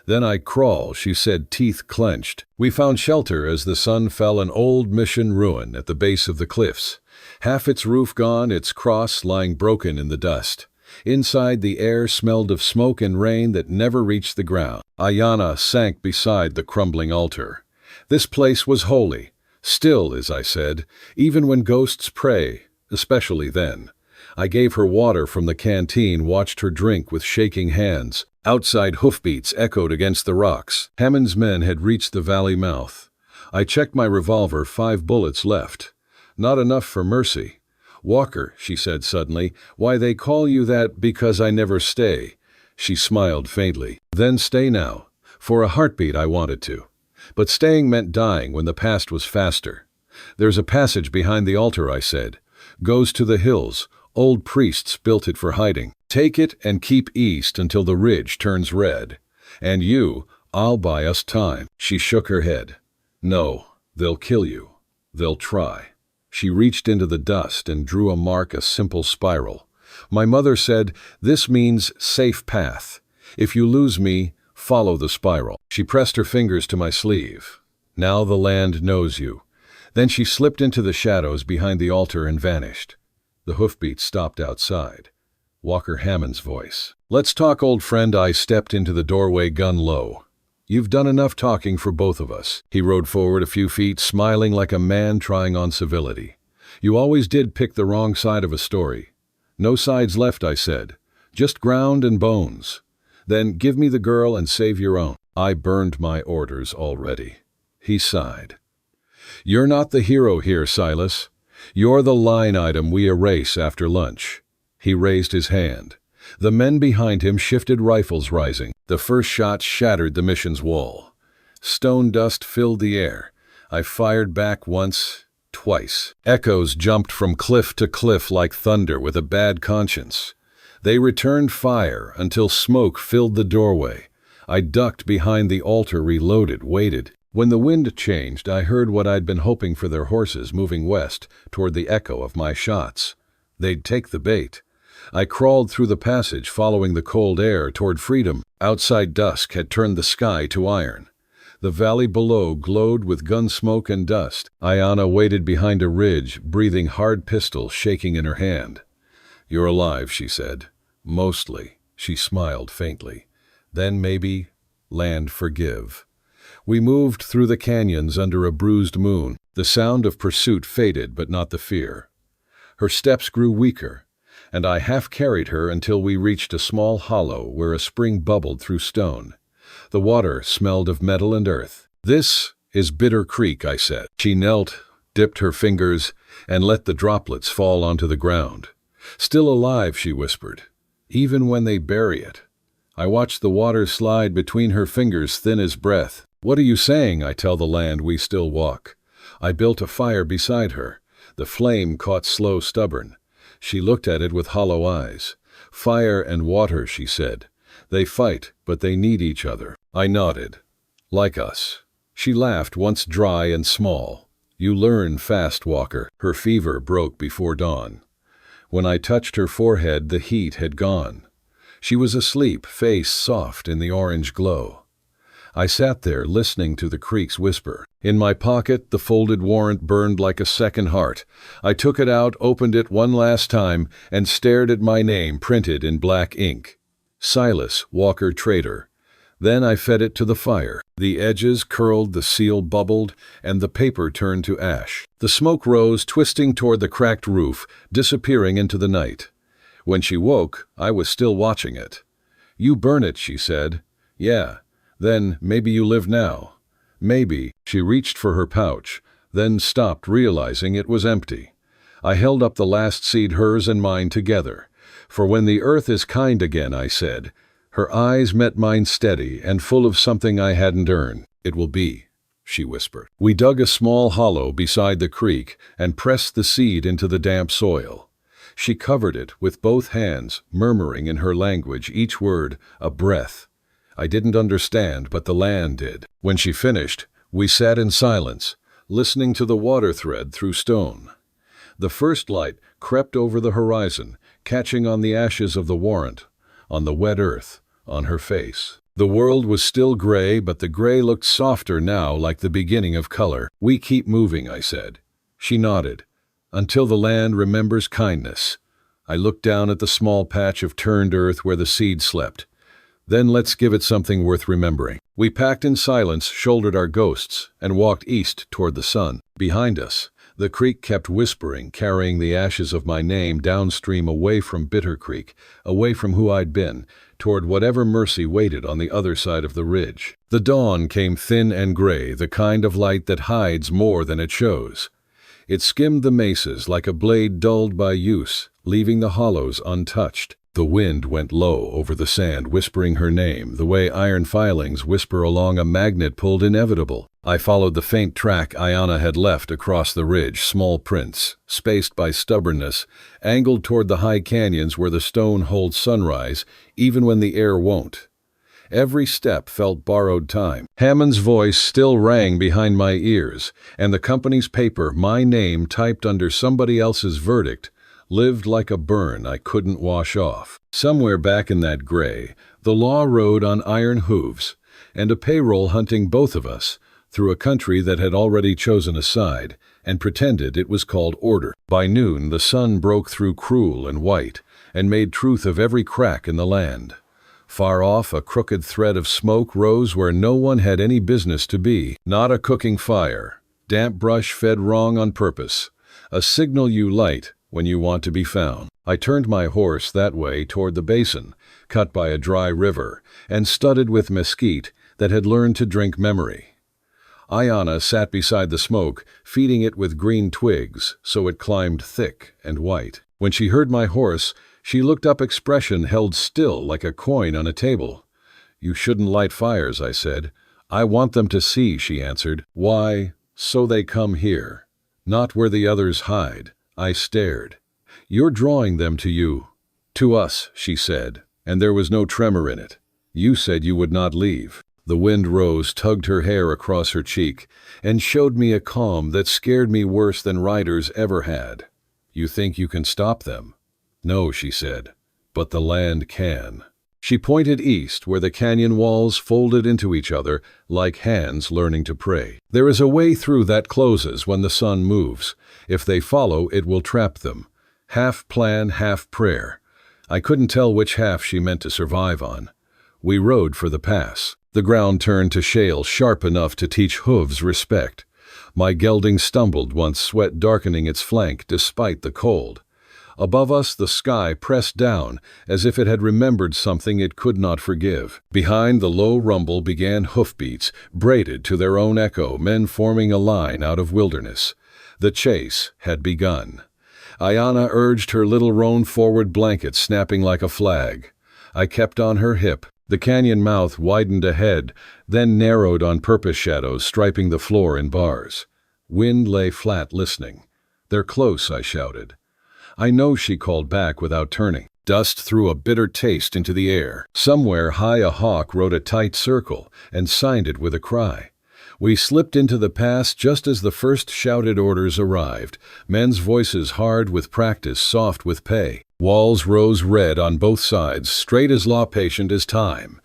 "Then I crawl," she said, teeth clenched. We found shelter as the sun fell, an old mission ruin at the base of the cliffs. Half its roof gone, its cross lying broken in the dust. Inside, the air smelled of smoke and rain that never reached the ground. Ayana sank beside the crumbling altar. This place was holy, still, as I said, even when ghosts pray, especially then. I gave her water from the canteen, watched her drink with shaking hands. Outside, hoofbeats echoed against the rocks. Hammond's men had reached the valley mouth. I checked my revolver, 5 bullets left. Not enough for mercy. "Walker," she said suddenly, "why, they call you that because I never stay." She smiled faintly. "Then stay now." For a heartbeat I wanted to. But staying meant dying when the past was faster. "There's a passage behind the altar," I said. "Goes to the hills. Old priests built it for hiding. Take it and keep east until the ridge turns red. And you, I'll buy us time." She shook her head. "No, they'll kill you. They'll try." She reached into the dust and drew a mark, a simple spiral. "My mother said, this means safe path. If you lose me, follow the spiral." She pressed her fingers to my sleeve. "Now the land knows you." Then she slipped into the shadows behind the altar and vanished. The hoofbeats stopped outside. Walker Hammond's voice. "Let's talk, old friend." I stepped into the doorway, gun low. "You've done enough talking for both of us." He rode forward a few feet, smiling like a man trying on civility. "You always did pick the wrong side of a story." "No sides left," I said. "Just ground and bones." "Then give me the girl and save your own." "I burned my orders already." He sighed. "You're not the hero here, Silas. You're the line item we erase after lunch." He raised his hand. The men behind him shifted, rifles rising. The first shot shattered the mission's wall. Stone dust filled the air. I fired back once, twice. Echoes jumped from cliff to cliff like thunder with a bad conscience. They returned fire until smoke filled the doorway. I ducked behind the altar, reloaded, waited. When the wind changed, I heard what I'd been hoping for, their horses moving west toward the echo of my shots. They'd take the bait. I crawled through the passage, following the cold air toward freedom. Outside, dusk had turned the sky to iron. The valley below glowed with gun smoke and dust. Ayana waited behind a ridge, breathing hard, pistol shaking in her hand. "You're alive," she said. "Mostly." She smiled faintly. "Then maybe land forgive." We moved through the canyons under a bruised moon. The sound of pursuit faded, but not the fear. Her steps grew weaker, and I half carried her until we reached a small hollow where a spring bubbled through stone. The water smelled of metal and earth. "This is Bitter Creek," I said. She knelt, dipped her fingers, and let the droplets fall onto the ground. "Still alive," she whispered, "even when they bury it." I watched the water slide between her fingers, thin as breath. "What are you saying?" I tell the land we still walk. I built a fire beside her. The flame caught slow, stubborn. She looked at it with hollow eyes. "Fire and water," she said. "They fight, but they need each other." I nodded. "Like us." She laughed, once dry and small. "You learn fast, Walker." Her fever broke before dawn. When I touched her forehead, the heat had gone. She was asleep, face soft in the orange glow. I sat there, listening to the creek's whisper. In my pocket, the folded warrant burned like a second heart. I took it out, opened it one last time, and stared at my name printed in black ink. Silas Walker, Trader. Then I fed it to the fire. The edges curled, the seal bubbled, and the paper turned to ash. The smoke rose, twisting toward the cracked roof, disappearing into the night. When she woke, I was still watching it. "You burn it," she said. "Yeah. Then maybe you live now." "Maybe." She reached for her pouch, then stopped, realizing it was empty. I held up the last seed, hers and mine together. "For when the earth is kind again," I said. Her eyes met mine, steady and full of something I hadn't earned. "It will be," she whispered. We dug a small hollow beside the creek and pressed the seed into the damp soil. She covered it with both hands, murmuring in her language each word, a breath. I didn't understand, but the land did. When she finished, we sat in silence, listening to the water thread through stone. The first light crept over the horizon, catching on the ashes of the warrant, on the wet earth, on her face. The world was still gray, but the gray looked softer now, like the beginning of color. "We keep moving," I said. She nodded. "Until the land remembers kindness." I looked down at the small patch of turned earth where the seed slept. "Then let's give it something worth remembering." We packed in silence, shouldered our ghosts, and walked east toward the sun. Behind us, the creek kept whispering, carrying the ashes of my name downstream, away from Bitter Creek, away from who I'd been, toward whatever mercy waited on the other side of the ridge. The dawn came thin and gray, the kind of light that hides more than it shows. It skimmed the mesas like a blade dulled by use, leaving the hollows untouched. The wind went low over the sand, whispering her name, the way iron filings whisper along a magnet pulled inevitable. I followed the faint track Ayanna had left across the ridge, small prints, spaced by stubbornness, angled toward the high canyons where the stone holds sunrise, even when the air won't. Every step felt borrowed time. Hammond's voice still rang behind my ears, and the company's paper, my name typed under somebody else's verdict, lived like a burn I couldn't wash off. Somewhere back in that gray, the law rode on iron hooves, and a payroll hunting both of us through a country that had already chosen a side and pretended it was called order. By noon, the sun broke through cruel and white and made truth of every crack in the land. Far off, a crooked thread of smoke rose where no one had any business to be. Not a cooking fire, damp brush fed wrong on purpose, a signal you light when you want to be found. I turned my horse that way toward the basin, cut by a dry river, and studded with mesquite that had learned to drink memory. Ayanna sat beside the smoke, feeding it with green twigs so it climbed thick and white. When she heard my horse, she looked up, expression held still like a coin on a table. "You shouldn't light fires," I said. "I want them to see," she answered. "Why, so they come here, not where the others hide." I stared. "You're drawing them to you." "To us," she said, and there was no tremor in it. "You said you would not leave." The wind rose, tugged her hair across her cheek, and showed me a calm that scared me worse than riders ever had. "You think you can stop them?" "No," she said, "but the land can." She pointed east, where the canyon walls folded into each other like hands learning to pray. "There is a way through that closes when the sun moves. If they follow, it will trap them. Half plan, half prayer." I couldn't tell which half she meant to survive on. We rode for the pass. The ground turned to shale sharp enough to teach hooves respect. My gelding stumbled once, sweat darkening its flank despite the cold. Above us, the sky pressed down as if it had remembered something it could not forgive. Behind the low rumble began hoofbeats, braided to their own echo, men forming a line out of wilderness. The chase had begun. Ayanna urged her little roan forward, blanket snapping like a flag. I kept on her hip. The canyon mouth widened ahead, then narrowed on purpose, shadows striping the floor in bars. Wind lay flat, listening. "They're close," I shouted. "I know," she called back without turning. Dust threw a bitter taste into the air. Somewhere high a hawk rode a tight circle and signed it with a cry. We slipped into the pass just as the first shouted orders arrived, men's voices hard with practice, soft with pay. Walls rose red on both sides, straight as law, patient as time.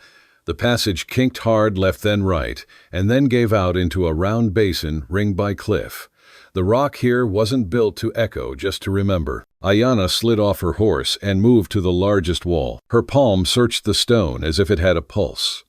The passage kinked hard left then right, and then gave out into a round basin ringed by cliff. The rock here wasn't built to echo, just to remember. Ayanna slid off her horse and moved to the largest wall. Her palm searched the stone as if it had a pulse.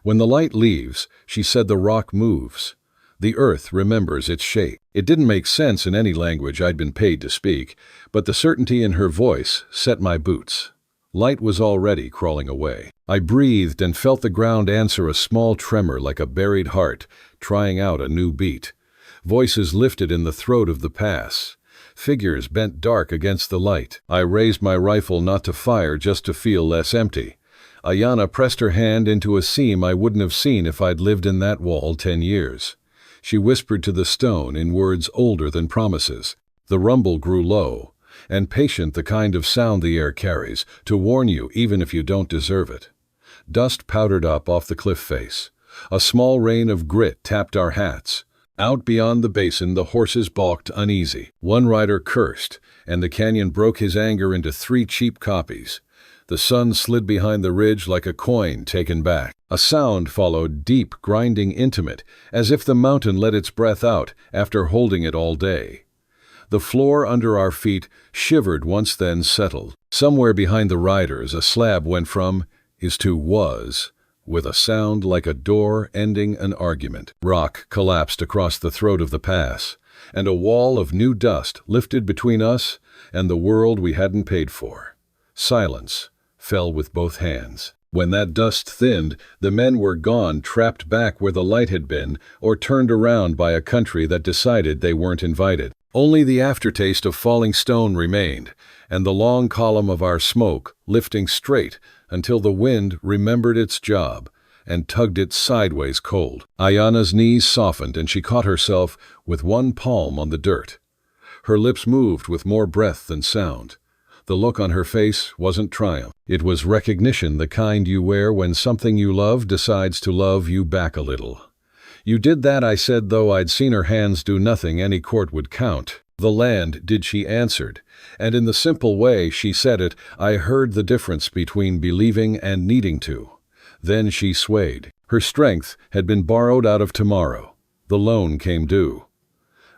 "When the light leaves," she said, "the rock moves. The earth remembers its shape." It didn't make sense in any language I'd been paid to speak, but the certainty in her voice set my boots. Light was already crawling away. I breathed and felt the ground answer, a small tremor like a buried heart, trying out a new beat. Voices lifted in the throat of the pass. Figures bent dark against the light. I raised my rifle, not to fire, just to feel less empty. Ayanna pressed her hand into a seam I wouldn't have seen if I'd lived in that wall 10 years. She whispered to the stone in words older than promises. The rumble grew low. and patient, the kind of sound the air carries, to warn you even if you don't deserve it. Dust powdered up off the cliff face. A small rain of grit tapped our hats. Out beyond the basin, the horses balked uneasy. One rider cursed, and the canyon broke his anger into 3 cheap copies. The sun slid behind the ridge like a coin taken back. A sound followed, deep, grinding, intimate, as if the mountain let its breath out after holding it all day. The floor under our feet shivered once, then settled. Somewhere behind the riders, a slab went from is to was, with a sound like a door ending an argument. Rock collapsed across the throat of the pass, and a wall of new dust lifted between us and the world we hadn't paid for. Silence fell with both hands. When that dust thinned, the men were gone, trapped back where the light had been, or turned around by a country that decided they weren't invited. Only the aftertaste of falling stone remained, and the long column of our smoke lifting straight until the wind remembered its job and tugged it sideways cold. Ayana's knees softened, and she caught herself with one palm on the dirt. Her lips moved with more breath than sound. The look on her face wasn't triumph. It was recognition, the kind you wear when something you love decides to love you back a little. "You did that," I said, though I'd seen her hands do nothing any court would count. "The land did," she answered, and in the simple way she said it, I heard the difference between believing and needing to. Then she swayed. Her strength had been borrowed out of tomorrow. The loan came due.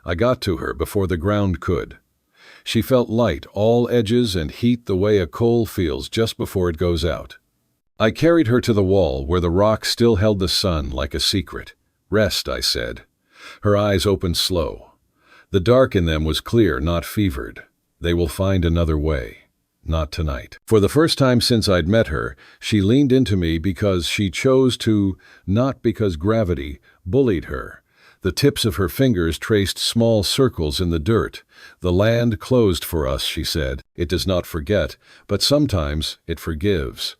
I got to her before the ground could. She felt light, all edges and heat, the way a coal feels just before it goes out. I carried her to the wall where the rock still held the sun like a secret. "Rest," I said. Her eyes opened slow. The dark in them was clear, not fevered. "They will find another way. Not tonight." For the first time since I'd met her, she leaned into me because she chose to, not because gravity bullied her. The tips of her fingers traced small circles in the dirt. "The land closed for us," she said. "It does not forget, but sometimes it forgives."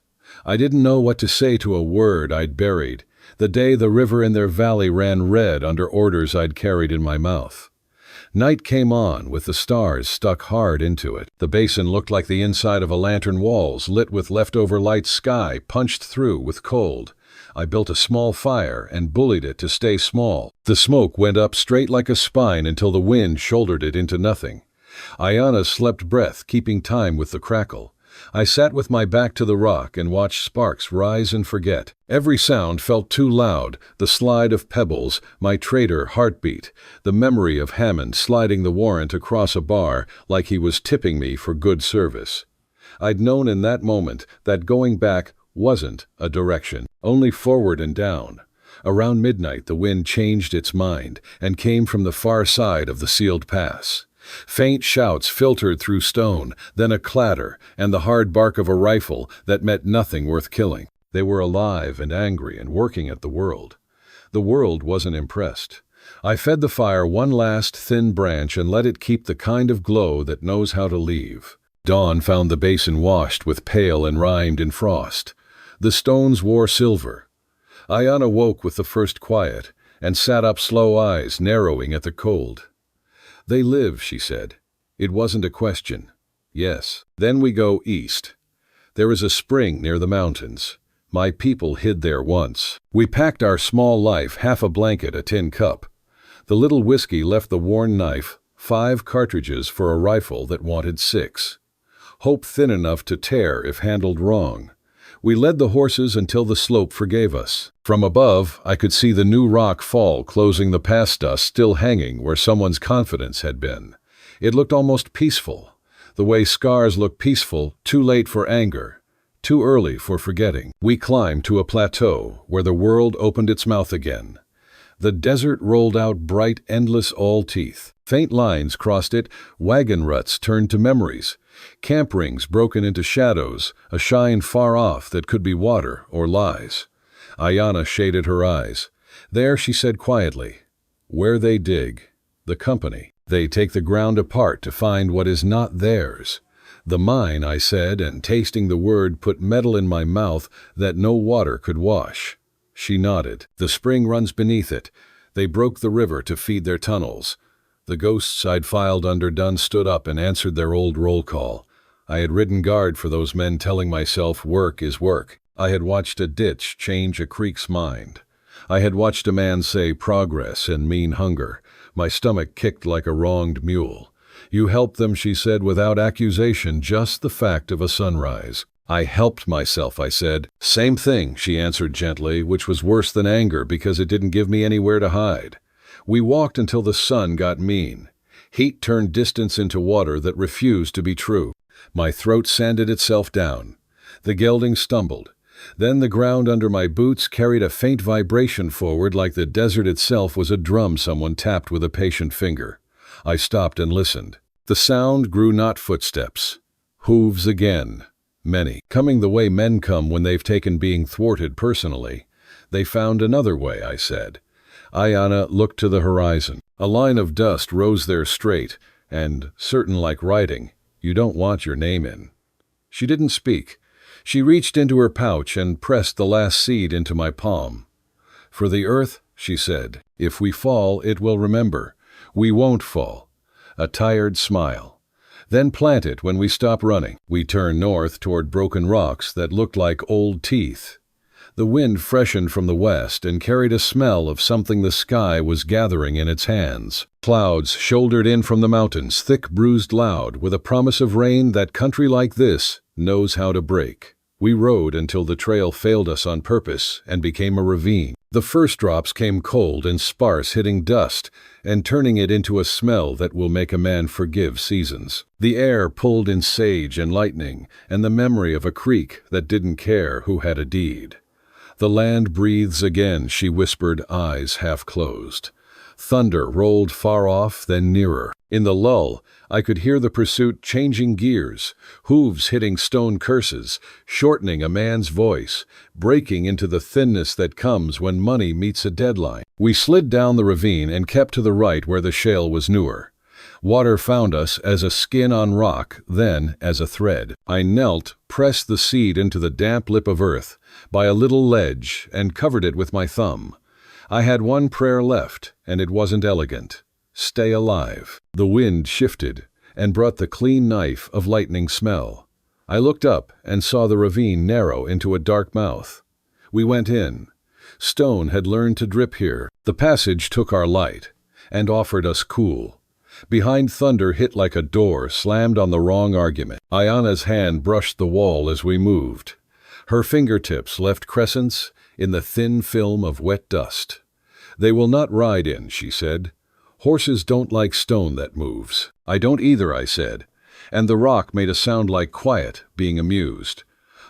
I didn't know what to say to a word I'd buried, the day the river in their valley ran red under orders I'd carried in my mouth. Night came on, with the stars stuck hard into it. The basin looked like the inside of a lantern, walls lit with leftover light, sky punched through with cold. I built a small fire and bullied it to stay small. The smoke went up straight like a spine until the wind shouldered it into nothing. Ayana slept breath, keeping time with the crackle. I sat with my back to the rock and watched sparks rise and forget. Every sound felt too loud, the slide of pebbles, my traitor heartbeat, the memory of Hammond sliding the warrant across a bar like he was tipping me for good service. I'd known in that moment that going back wasn't a direction, only forward and down. Around midnight the wind changed its mind and came from the far side of the sealed pass. Faint shouts filtered through stone, then a clatter, and the hard bark of a rifle that meant nothing worth killing. They were alive and angry and working at the world. The world wasn't impressed. I fed the fire one last thin branch and let it keep the kind of glow that knows how to leave. Dawn found the basin washed with pale and rimed in frost. The stones wore silver. Ayana woke with the first quiet and sat up, slow eyes narrowing at the cold. "They live," she said. It wasn't a question. "Yes." "Then we go east. There is a spring near the mountains. My people hid there once." We packed our small life, half a blanket, a tin cup. The little whiskey left the worn knife, 5 cartridges for a rifle that wanted 6. Hope thin enough to tear if handled wrong. We led the horses until the slope forgave us. From above, I could see the new rock fall, closing the pass, dust still hanging where someone's confidence had been. It looked almost peaceful, the way scars look peaceful, too late for anger, too early for forgetting. We climbed to a plateau where the world opened its mouth again. The desert rolled out bright, endless, all teeth. Faint lines crossed it, wagon ruts turned to memories. Camp rings broken into shadows, a shine far off that could be water or lies. Ayana shaded her eyes. "There," she said quietly, "where they dig, the company. They take the ground apart to find what is not theirs." "The mine," I said, and tasting the word put metal in my mouth that no water could wash. She nodded. "The spring runs beneath it. They broke the river to feed their tunnels. The ghosts I'd filed under done stood up and answered their old roll call. I had ridden guard for those men, telling myself work is work. I had watched a ditch change a creek's mind. I had watched a man say progress and mean hunger. My stomach kicked like a wronged mule. You helped them, she said, without accusation, just the fact of a sunrise. I helped myself, I said. Same thing, she answered gently, which was worse than anger because it didn't give me anywhere to hide. We walked until the sun got mean. Heat turned distance into water that refused to be true. My throat sanded itself down. The gelding stumbled. Then the ground under my boots carried a faint vibration forward, like the desert itself was a drum someone tapped with a patient finger. I stopped and listened. The sound grew, not footsteps. Hooves again. Many. Coming the way men come when they've taken being thwarted personally. They found another way, I said. Ayana looked to the horizon. A line of dust rose there straight, and, certain like writing, you don't want your name in. She didn't speak. She reached into her pouch and pressed the last seed into my palm. For the earth, she said, if we fall, it will remember. We won't fall. A tired smile. Then plant it when we stop running. We turned north toward broken rocks that looked like old teeth. The wind freshened from the west and carried a smell of something the sky was gathering in its hands. Clouds shouldered in from the mountains, thick, bruised, loud, with a promise of rain that country like this knows how to break. We rode until the trail failed us on purpose and became a ravine. The first drops came cold and sparse, hitting dust and turning it into a smell that will make a man forgive seasons. The air pulled in sage and lightning and the memory of a creek that didn't care who had a deed. The land breathes again, she whispered, eyes half closed. Thunder rolled far off, then nearer. In the lull, I could hear the pursuit changing gears, hooves hitting stone curses, shortening a man's voice, breaking into the thinness that comes when money meets a deadline. We slid down the ravine and kept to the right where the shale was newer. Water found us as a skin on rock, then as a thread. I knelt, pressed the seed into the damp lip of earth, by a little ledge, and covered it with my thumb. I had one prayer left, and it wasn't elegant. Stay alive. The wind shifted and brought the clean knife of lightning smell. I looked up and saw the ravine narrow into a dark mouth. We went in. Stone had learned to drip here. The passage took our light and offered us cool. Behind, thunder hit like a door slammed on the wrong argument. Ayana's hand brushed the wall as we moved. Her fingertips left crescents in the thin film of wet dust. They will not ride in, she said. Horses don't like stone that moves. I don't either, I said. And the rock made a sound like quiet, being amused.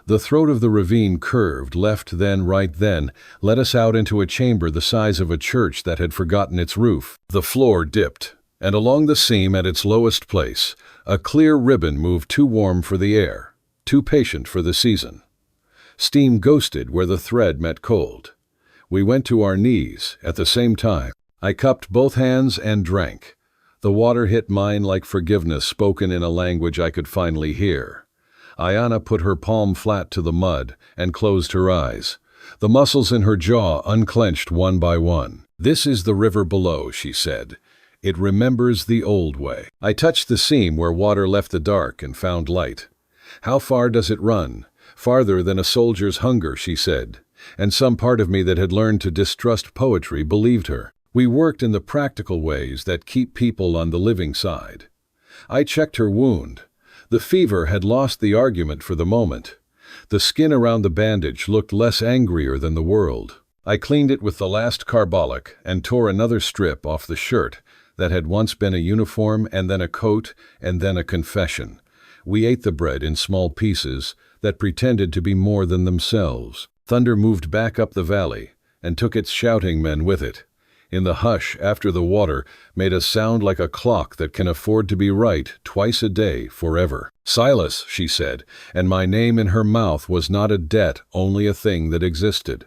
The throat of the ravine curved, left then, right then, led us out into a chamber the size of a church that had forgotten its roof. The floor dipped, and along the seam at its lowest place, a clear ribbon moved, too warm for the air, too patient for the season. Steam ghosted where the thread met cold. We went to our knees at the same time. I cupped both hands and drank. The water hit mine like forgiveness spoken in a language I could finally hear. Ayana put her palm flat to the mud and closed her eyes. The muscles in her jaw unclenched one by one. This is the river below, she said. It remembers the old way. I touched the seam where water left the dark and found light. How far does it run? Farther than a soldier's hunger, she said. And some part of me that had learned to distrust poetry believed her. We worked in the practical ways that keep people on the living side. I checked her wound. The fever had lost the argument for the moment. The skin around the bandage looked less angrier than the world. I cleaned it with the last carbolic and tore another strip off the shirt that had once been a uniform and then a coat and then a confession. We ate the bread in small pieces that pretended to be more than themselves. Thunder moved back up the valley and took its shouting men with it. In the hush after the water made a sound like a clock that can afford to be right twice a day forever. Silas, she said, and my name in her mouth was not a debt, only a thing that existed.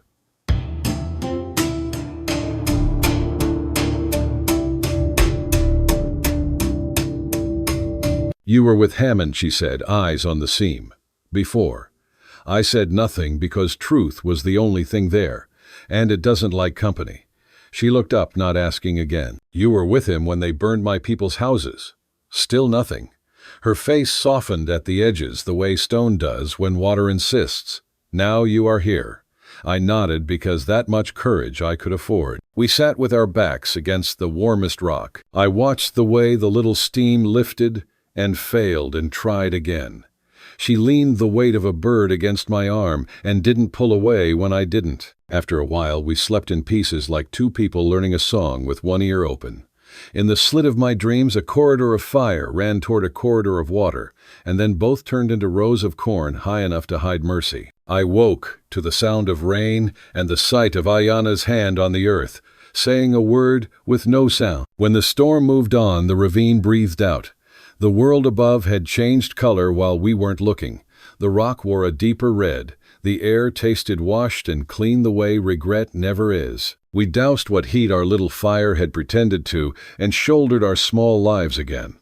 You were with Hammond, she said, eyes on the seam. Before. I said nothing because truth was the only thing there, and it doesn't like company. She looked up, not asking again. You were with him when they burned my people's houses. Still nothing. Her face softened at the edges the way stone does when water insists. Now you are here. I nodded because that much courage I could afford. We sat with our backs against the warmest rock. I watched the way the little steam lifted and failed and tried again. She leaned the weight of a bird against my arm and didn't pull away when I didn't. After a while, we slept in pieces like two people learning a song with one ear open. In the slit of my dreams, a corridor of fire ran toward a corridor of water, and then both turned into rows of corn high enough to hide mercy. I woke to the sound of rain and the sight of Ayana's hand on the earth, saying a word with no sound. When the storm moved on, the ravine breathed out. The world above had changed color while we weren't looking. The rock wore a deeper red. The air tasted washed and clean the way regret never is. We doused what heat our little fire had pretended to and shouldered our small lives again.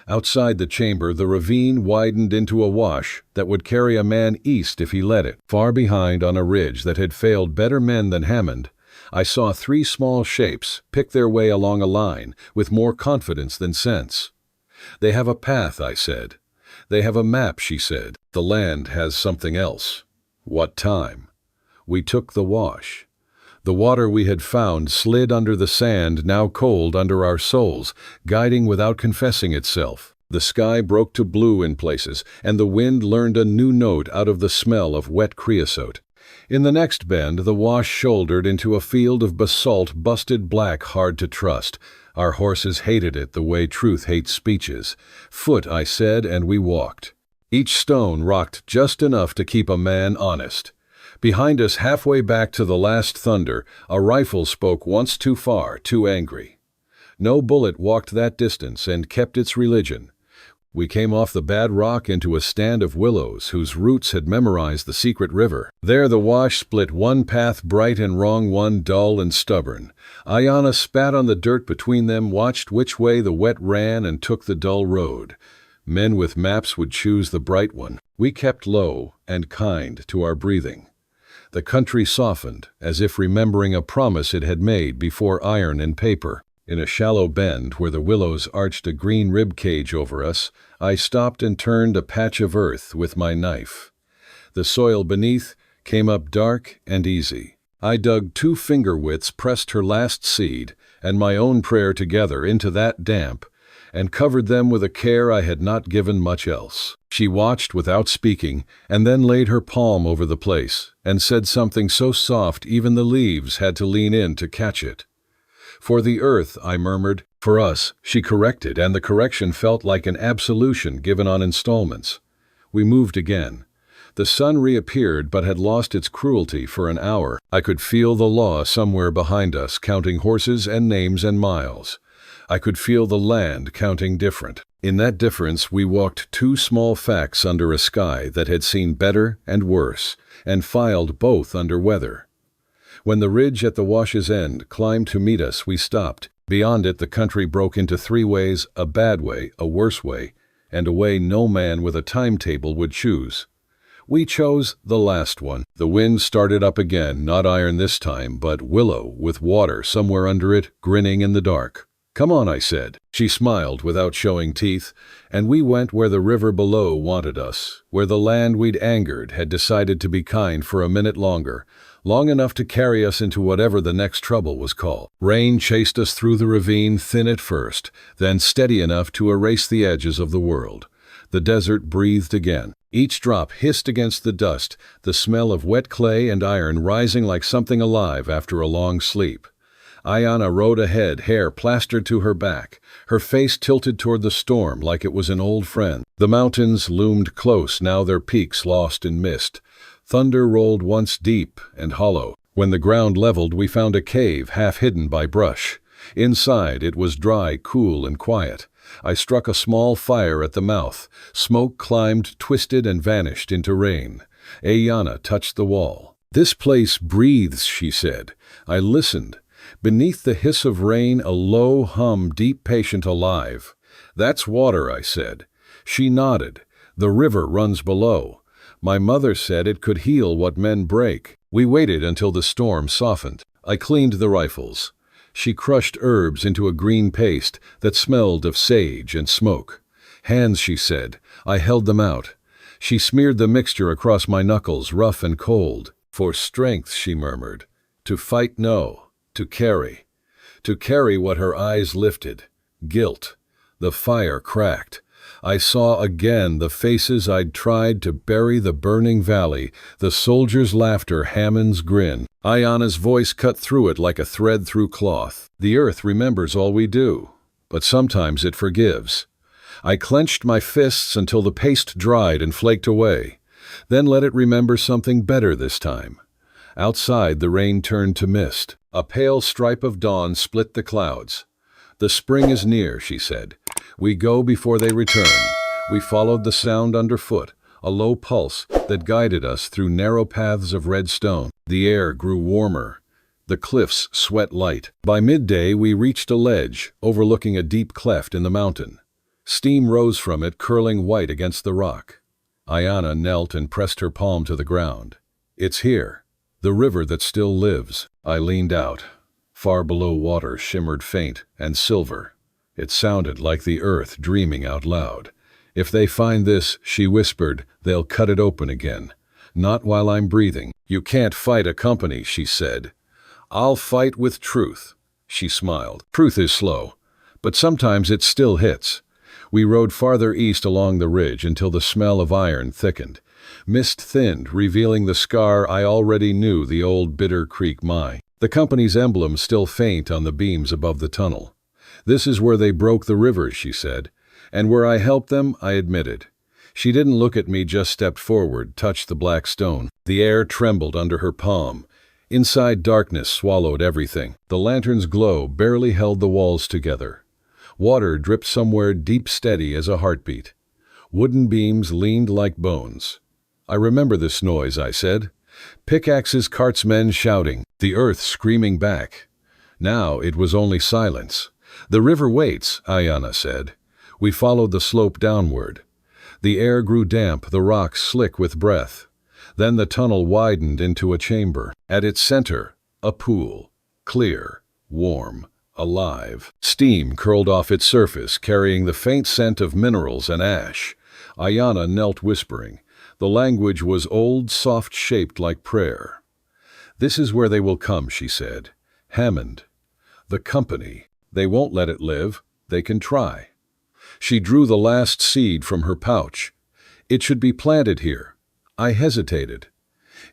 Outside the chamber, the ravine widened into a wash that would carry a man east if he let it. Far behind, on a ridge that had failed better men than Hammond, I saw three small shapes pick their way along a line with more confidence than sense. They have a path, I said. They have a map, she said. The land has something else. What time? We took the wash. The water we had found slid under the sand, now cold under our soles, guiding without confessing itself. The sky broke to blue in places, and the wind learned a new note out of the smell of wet creosote. In the next bend, the wash shouldered into a field of basalt busted black, hard to trust. Our horses hated it the way truth hates speeches. Foot, I said, and we walked. Each stone rocked just enough to keep a man honest. Behind us, halfway back to the last thunder, a rifle spoke once too far, too angry. No bullet walked that distance and kept its religion. We came off the bad rock into a stand of willows whose roots had memorized the secret river. There the wash split, one path bright and wrong, one dull and stubborn. Ayana spat on the dirt between them, watched which way the wet ran, and took the dull road. Men with maps would choose the bright one. We kept low and kind to our breathing. The country softened, as if remembering a promise it had made before iron and paper. In a shallow bend where the willows arched a green rib cage over us, I stopped and turned a patch of earth with my knife. The soil beneath came up dark and easy. I dug 2 finger widths, pressed her last seed and my own prayer together into that damp, and covered them with a care I had not given much else. She watched without speaking, and then laid her palm over the place, and said something so soft even the leaves had to lean in to catch it. For the earth, I murmured. For us, she corrected, and the correction felt like an absolution given on installments. We moved again. The sun reappeared but had lost its cruelty for an hour. I could feel the law somewhere behind us, counting horses and names and miles. I could feel the land counting different. In that difference we walked 2 small facts under a sky that had seen better and worse, and filed both under weather. When the ridge at the wash's end climbed to meet us, we stopped. Beyond it the country broke into 3 ways, a bad way, a worse way, and a way no man with a timetable would choose. We chose the last one. The wind started up again, not iron this time, but willow with water somewhere under it, grinning in the dark. Come on, I said. She smiled without showing teeth, and we went where the river below wanted us, where the land we'd angered had decided to be kind for a minute longer, long enough to carry us into whatever the next trouble was called. Rain chased us through the ravine, thin at first, then steady enough to erase the edges of the world. The desert breathed again. Each drop hissed against the dust, the smell of wet clay and iron rising like something alive after a long sleep. Ayana rode ahead, hair plastered to her back, her face tilted toward the storm like it was an old friend. The mountains loomed close, now their peaks lost in mist. Thunder rolled once deep and hollow. When the ground leveled, we found a cave half hidden by brush. Inside, it was dry, cool, and quiet. I struck a small fire at the mouth. Smoke climbed, twisted, and vanished into rain. Ayana touched the wall. "This place breathes," she said. I listened. Beneath the hiss of rain, a low hum, deep, patient, alive. "That's water," I said. She nodded. "The river runs below. My mother said it could heal what men break." We waited until the storm softened. I cleaned the rifles. She crushed herbs into a green paste that smelled of sage and smoke. Hands, she said. I held them out. She smeared the mixture across my knuckles, rough and cold. For strength, she murmured. To fight, no. To carry. To carry what her eyes lifted. Guilt. The fire cracked. I saw again the faces I'd tried to bury, the burning valley, the soldiers' laughter, Hammond's grin. Ayana's voice cut through it like a thread through cloth. The earth remembers all we do, but sometimes it forgives. I clenched my fists until the paste dried and flaked away, then let it remember something better this time. Outside, the rain turned to mist. A pale stripe of dawn split the clouds. The spring is near, she said. We go before they return. We followed the sound underfoot, a low pulse that guided us through narrow paths of red stone. The air grew warmer. The cliffs sweat light. By midday, we reached a ledge overlooking a deep cleft in the mountain. Steam rose from it, curling white against the rock. Ayana knelt and pressed her palm to the ground. It's here, the river that still lives. I leaned out. Far below, water shimmered faint and silver. It sounded like the earth dreaming out loud. If they find this, she whispered, they'll cut it open again. Not while I'm breathing. You can't fight a company, she said. I'll fight with truth. She smiled. Truth is slow, but sometimes it still hits. We rode farther east along the ridge until the smell of iron thickened. Mist thinned, revealing the scar I already knew, the old Bitter Creek mine. The company's emblem still faint on the beams above the tunnel. This is where they broke the river, she said. And where I helped them, I admitted. She didn't look at me, just stepped forward, touched the black stone. The air trembled under her palm. Inside, darkness swallowed everything. The lantern's glow barely held the walls together. Water dripped somewhere deep, steady as a heartbeat. Wooden beams leaned like bones. I remember this noise, I said. Pickaxes, carts, men shouting, the earth screaming back. Now it was only silence. The river waits, Ayana said. We followed the slope downward. The air grew damp, the rocks slick with breath. Then the tunnel widened into a chamber. At its center, a pool. Clear, warm, alive. Steam curled off its surface, carrying the faint scent of minerals and ash. Ayana knelt, whispering. The language was old, soft, shaped like prayer. This is where they will come, she said. Hammond. The company. They won't let it live. They can try. She drew the last seed from her pouch. It should be planted here. I hesitated.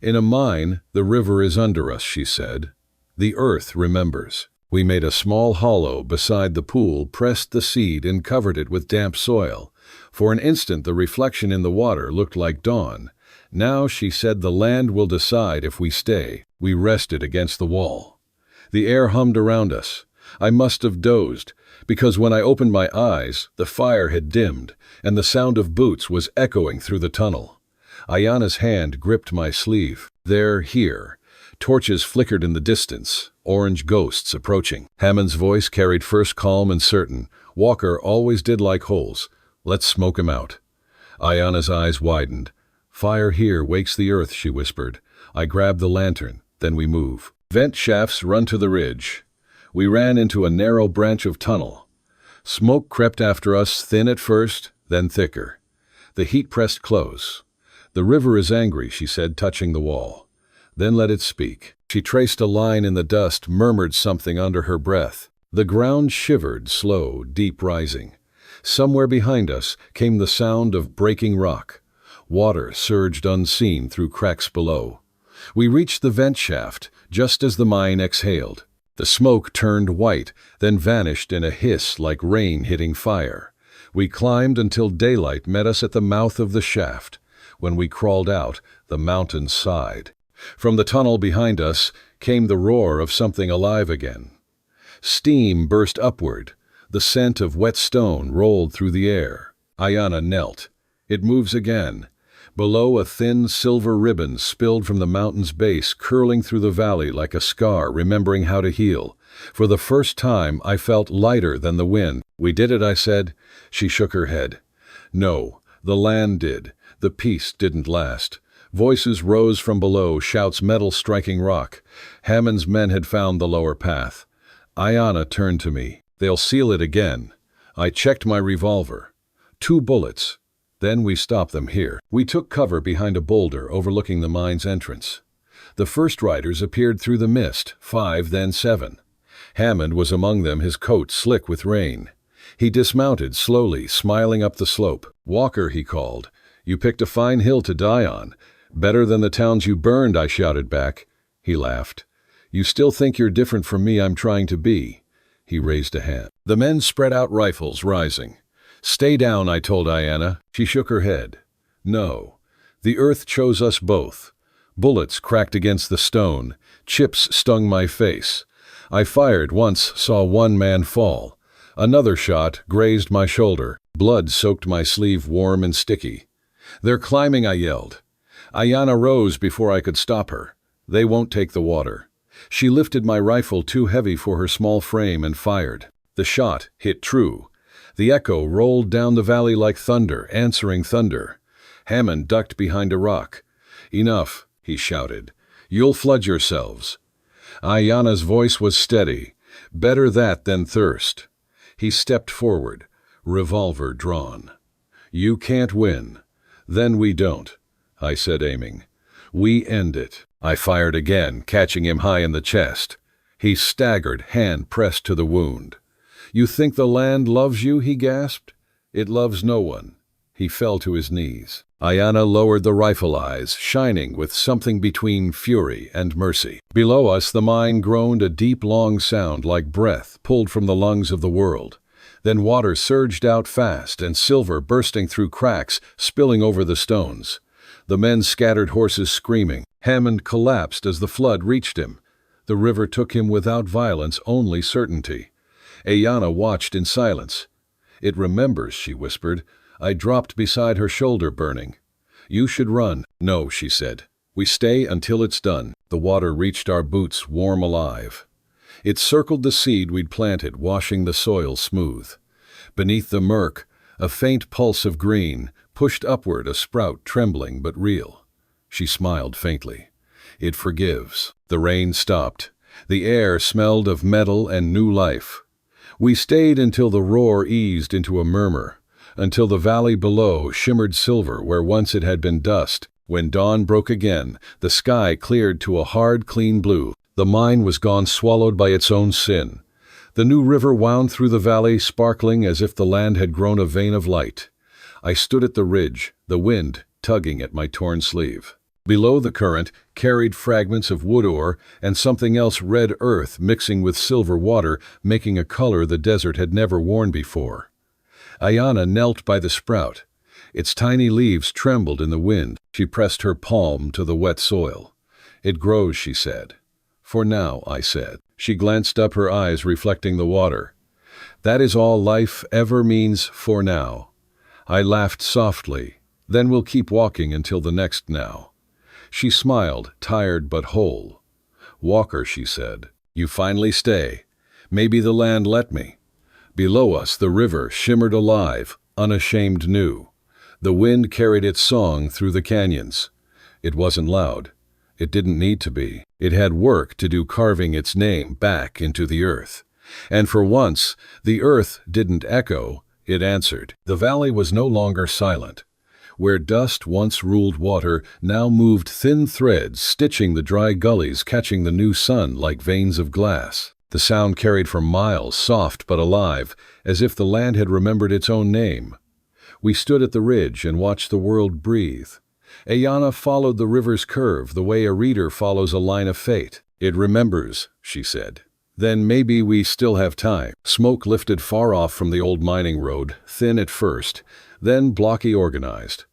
In a mine, the river is under us, she said. The earth remembers. We made a small hollow beside the pool, pressed the seed and covered it with damp soil. For an instant, the reflection in the water looked like dawn. Now, she said, the land will decide if we stay. We rested against the wall. The air hummed around us. I must have dozed, because when I opened my eyes, the fire had dimmed, and the sound of boots was echoing through the tunnel. Ayana's hand gripped my sleeve. There, here. Torches flickered in the distance, orange ghosts approaching. Hammond's voice carried first, calm and certain. Walker always did like holes. Let's smoke him out. Ayana's eyes widened. Fire here wakes the earth, she whispered. I grabbed the lantern, then we move. Vent shafts run to the ridge. We ran into a narrow branch of tunnel. Smoke crept after us, thin at first, then thicker. The heat pressed close. The river is angry, she said, touching the wall. Then let it speak. She traced a line in the dust, murmured something under her breath. The ground shivered, slow, deep rising. Somewhere behind us came the sound of breaking rock. Water surged unseen through cracks below. We reached the vent shaft, just as the mine exhaled. The smoke turned white, then vanished in a hiss like rain hitting fire. We climbed until daylight met us at the mouth of the shaft. When we crawled out, the mountain sighed. From the tunnel behind us came the roar of something alive again. Steam burst upward. The scent of wet stone rolled through the air. Ayana knelt. It moves again. Below, a thin silver ribbon spilled from the mountain's base, curling through the valley like a scar, remembering how to heal. For the first time, I felt lighter than the wind. We did it, I said. She shook her head. No, the land did. The peace didn't last. Voices rose from below, shouts, metal striking rock. Hammond's men had found the lower path. Ayana turned to me. They'll seal it again. I checked my revolver. 2 bullets. Then we stopped them here. We took cover behind a boulder overlooking the mine's entrance. The first riders appeared through the mist, 5, then 7. Hammond was among them, his coat slick with rain. He dismounted slowly, smiling up the slope. "Walker," he called, "you picked a fine hill to die on. Better than the towns you burned," I shouted back. He laughed. "You still think you're different from me I'm trying to be." He raised a hand. The men spread out rifles, rising. "Stay down," I told Ayana. She shook her head. "No. The earth chose us both." Bullets cracked against the stone. Chips stung my face. I fired once, saw one man fall. Another shot grazed my shoulder. Blood soaked my sleeve warm and sticky. "They're climbing," I yelled. Ayana rose before I could stop her. "They won't take the water." She lifted my rifle too heavy for her small frame and fired. The shot hit true. The echo rolled down the valley like thunder, answering thunder. Hammond ducked behind a rock. "Enough," he shouted. "You'll flood yourselves." Ayana's voice was steady. "Better that than thirst." He stepped forward, revolver drawn. "You can't win." "Then we don't," I said, aiming. "We end it." I fired again, catching him high in the chest. He staggered, hand pressed to the wound. "You think the land loves you?" he gasped. "It loves no one." He fell to his knees. Ayana lowered the rifle eyes, shining with something between fury and mercy. Below us the mine groaned a deep, long sound like breath pulled from the lungs of the world. Then water surged out fast, and silver bursting through cracks, spilling over the stones. The men scattered, horses screaming. Hammond collapsed as the flood reached him. The river took him without violence, only certainty. Ayana watched in silence. "It remembers," she whispered. I dropped beside her shoulder, burning. "You should run." "No," she said. "We stay until it's done." The water reached our boots, warm, alive. It circled the seed we'd planted, washing the soil smooth. Beneath the murk, a faint pulse of green, pushed upward, a sprout trembling but real. She smiled faintly. "It forgives." The rain stopped. The air smelled of metal and new life. We stayed until the roar eased into a murmur, until the valley below shimmered silver where once it had been dust. When dawn broke again, the sky cleared to a hard, clean blue. The mine was gone, swallowed by its own sin. The new river wound through the valley, sparkling as if the land had grown a vein of light. I stood at the ridge, the wind tugging at my torn sleeve. Below, the current carried fragments of wood ore and something else, red earth mixing with silver water, making a color the desert had never worn before. Ayana knelt by the sprout. Its tiny leaves trembled in the wind. She pressed her palm to the wet soil. "It grows," she said. "For now," I said. She glanced up, her eyes reflecting the water. "That is all life ever means, for now." I laughed softly. "Then we'll keep walking until the next now." She smiled, tired but whole. "Walker," she said, "you finally stay. Maybe the land let me." Below us the river shimmered alive, unashamed new. The wind carried its song through the canyons. It wasn't loud. It didn't need to be. It had work to do, carving its name back into the earth. And for once, the earth didn't echo, it answered. The valley was no longer silent. Where dust once ruled water, now moved thin threads, stitching the dry gullies, catching the new sun like veins of glass. The sound carried for miles, soft but alive, as if the land had remembered its own name. We stood at the ridge and watched the world breathe. Ayana followed the river's curve, the way a reader follows a line of fate. "It remembers," she said. "Then maybe we still have time." Smoke lifted far off from the old mining road, thin at first, then blocky, organized.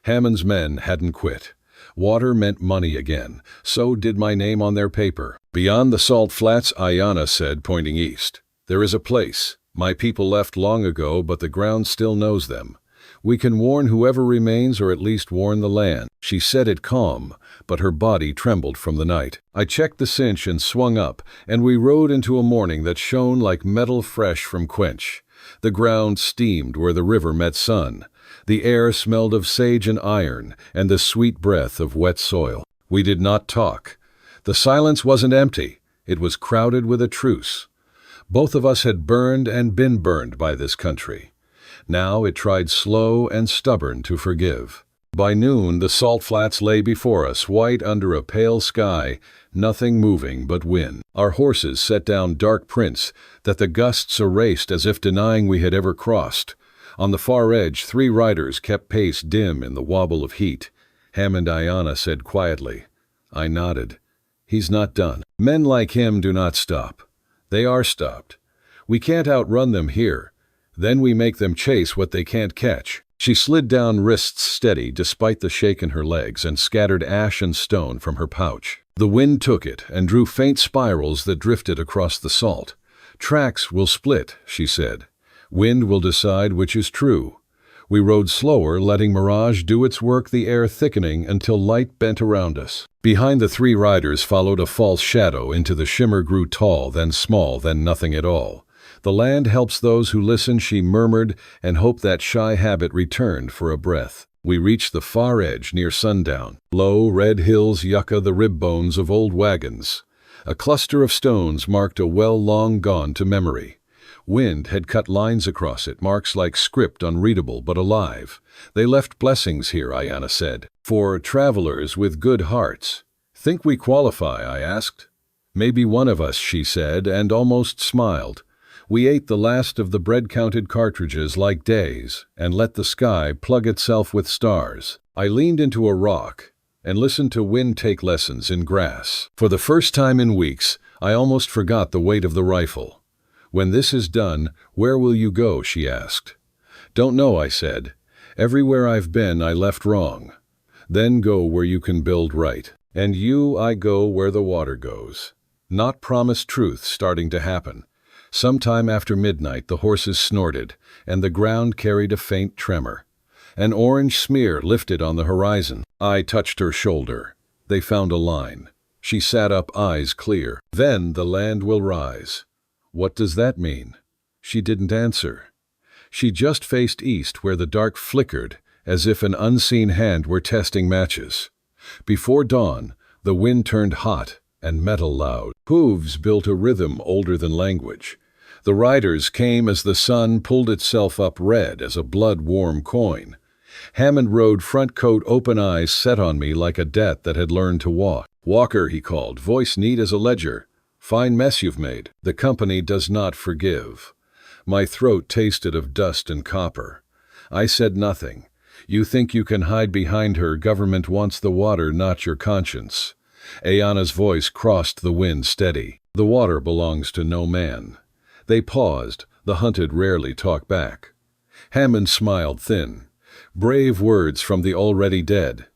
Hammond's men hadn't quit. Water meant money again. So did my name on their paper. "Beyond the salt flats," Ayana said, pointing east, "there is a place. My people left long ago, but the ground still knows them. We can warn whoever remains, or at least warn the land." She said it calm, but her body trembled from the night. I checked the cinch and swung up, and we rode into a morning that shone like metal fresh from quench. The ground steamed where the river met sun. The air smelled of sage and iron, and the sweet breath of wet soil. We did not talk. The silence wasn't empty. It was crowded with a truce. Both of us had burned and been burned by this country. Now it tried slow and stubborn to forgive. By noon, the salt flats lay before us, white under a pale sky, nothing moving but wind. Our horses set down dark prints that the gusts erased as if denying we had ever crossed. On the far edge, 3 riders kept pace, dim in the wobble of heat. Hammond Ayanna said quietly. I nodded. He's not done. Men like him do not stop. They are stopped. We can't outrun them here. Then we make them chase what they can't catch. She slid down, wrists steady despite the shake in her legs, and scattered ash and stone from her pouch. The wind took it and drew faint spirals that drifted across the salt. Tracks will split, she said. Wind will decide which is true. We rode slower, letting mirage do its work, the air thickening until light bent around us. Behind the 3 riders followed a false shadow. Into the shimmer grew tall, then small, then nothing at all. The land helps those who listen, she murmured, and hoped that shy habit returned for a breath. We reached the far edge near sundown. Low, red hills yucca the rib bones of old wagons. A cluster of stones marked a well long gone to memory. Wind had cut lines across it, marks like script, unreadable but alive. They left blessings here, Ayanna said, for travelers with good hearts. Think we qualify, I asked. Maybe one of us, she said, and almost smiled. We ate the last of the bread-counted cartridges like days, and let the sky plug itself with stars. I leaned into a rock and listened to wind take lessons in grass. For the first time in weeks, I almost forgot the weight of the rifle. When this is done, where will you go, she asked. Don't know, I said. Everywhere I've been, I left wrong. Then go where you can build right. And you, I go where the water goes. Not promised truth starting to happen. Sometime after midnight, the horses snorted, and the ground carried a faint tremor. An orange smear lifted on the horizon. I touched her shoulder. They found a line. She sat up, eyes clear. Then the land will rise. What does that mean? She didn't answer. She just faced east, where the dark flickered, as if an unseen hand were testing matches. Before dawn, the wind turned hot and metal loud. Hooves built a rhythm older than language. The riders came as the sun pulled itself up red as a blood-warm coin. Hammond rode, front coat, open eyes set on me like a debt that had learned to walk. Walker, he called, voice neat as a ledger. Fine mess you've made. The company does not forgive. My throat tasted of dust and copper. I said nothing. You think you can hide behind her. Government wants the water, not your conscience. Ayanna's voice crossed the wind steady. The water belongs to no man. They paused. The hunted rarely talk back. Hammond smiled thin. Brave words from the already dead.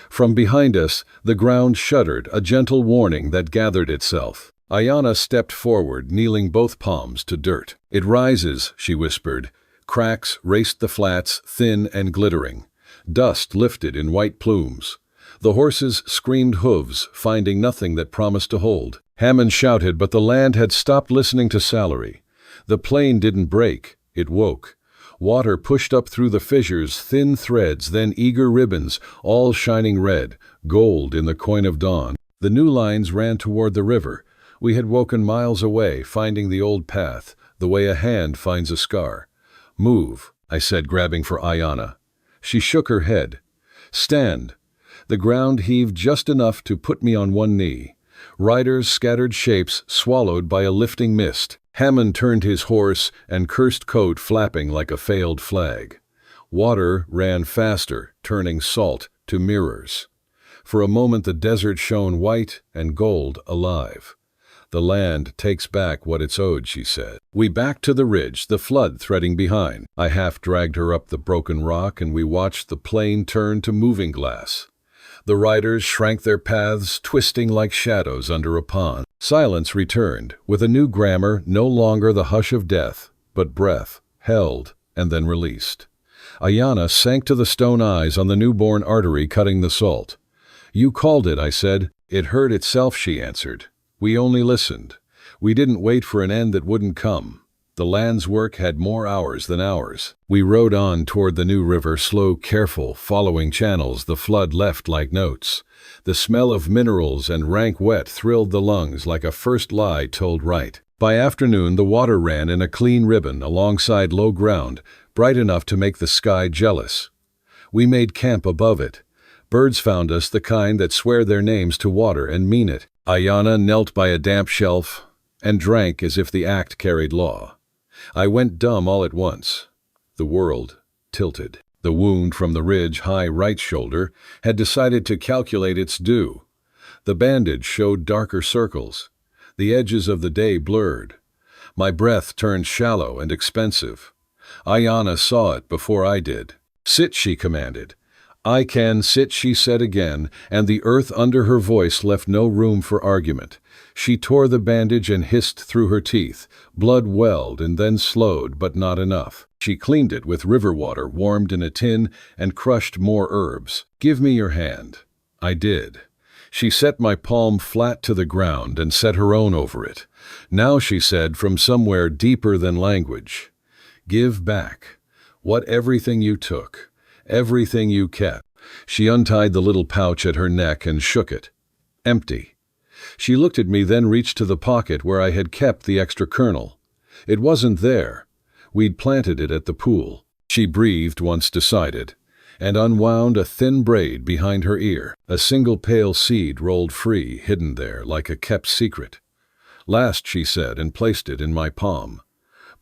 From behind us, the ground shuddered, a gentle warning that gathered itself. Ayanna stepped forward, kneeling both palms to dirt. It rises, she whispered. Cracks raced the flats, thin and glittering. Dust lifted in white plumes. The horses screamed hooves, finding nothing that promised to hold. Hammond shouted, but the land had stopped listening to salary. The plain didn't break, it woke. Water pushed up through the fissures, thin threads, then eager ribbons, all shining red, gold in the coin of dawn. The new lines ran toward the river. We had woken miles away, finding the old path, the way a hand finds a scar. Move, I said, grabbing for Ayanna. She shook her head. Stand. The ground heaved just enough to put me on one knee. Riders, scattered shapes, swallowed by a lifting mist. Hammond turned his horse and cursed coat flapping like a failed flag. Water ran faster, turning salt to mirrors. For a moment the desert shone white and gold alive. The land takes back what it's owed, she said. We backed to the ridge, the flood threading behind. I half dragged her up the broken rock, and we watched the plain turn to moving glass. The riders shrank their paths, twisting like shadows under a pond. Silence returned, with a new grammar, no longer the hush of death, but breath, held and then released. Ayanna sank to the stone eyes on the newborn artery cutting the salt. You called it, I said. It heard itself, she answered. We only listened. We didn't wait for an end that wouldn't come. The land's work had more hours than ours. We rode on toward the new river, slow, careful, following channels the flood left like notes. The smell of minerals and rank wet thrilled the lungs like a first lie told right. By afternoon, the water ran in a clean ribbon alongside low ground, bright enough to make the sky jealous. We made camp above it. Birds found us, the kind that swear their names to water and mean it. Ayana knelt by a damp shelf and drank as if the act carried law. I went dumb all at once. The world tilted. The wound from the ridge high right shoulder had decided to calculate its due. The bandage showed darker circles. The edges of the day blurred. My breath turned shallow and expensive. Ayana saw it before I did. "Sit," she commanded. "I can sit," she said again, and the earth under her voice left no room for argument. She tore the bandage and hissed through her teeth. Blood welled and then slowed, but not enough. She cleaned it with river water warmed in a tin and crushed more herbs. "Give me your hand." I did. She set my palm flat to the ground and set her own over it. "Now," she said from somewhere deeper than language, "give back. What everything you took, everything you kept." She untied the little pouch at her neck and shook it. Empty. She looked at me, then reached to the pocket where I had kept the extra kernel. It wasn't there. We'd planted it at the pool. She breathed once decided, and unwound a thin braid behind her ear. A single pale seed rolled free, hidden there like a kept secret. "Last," she said, and placed it in my palm.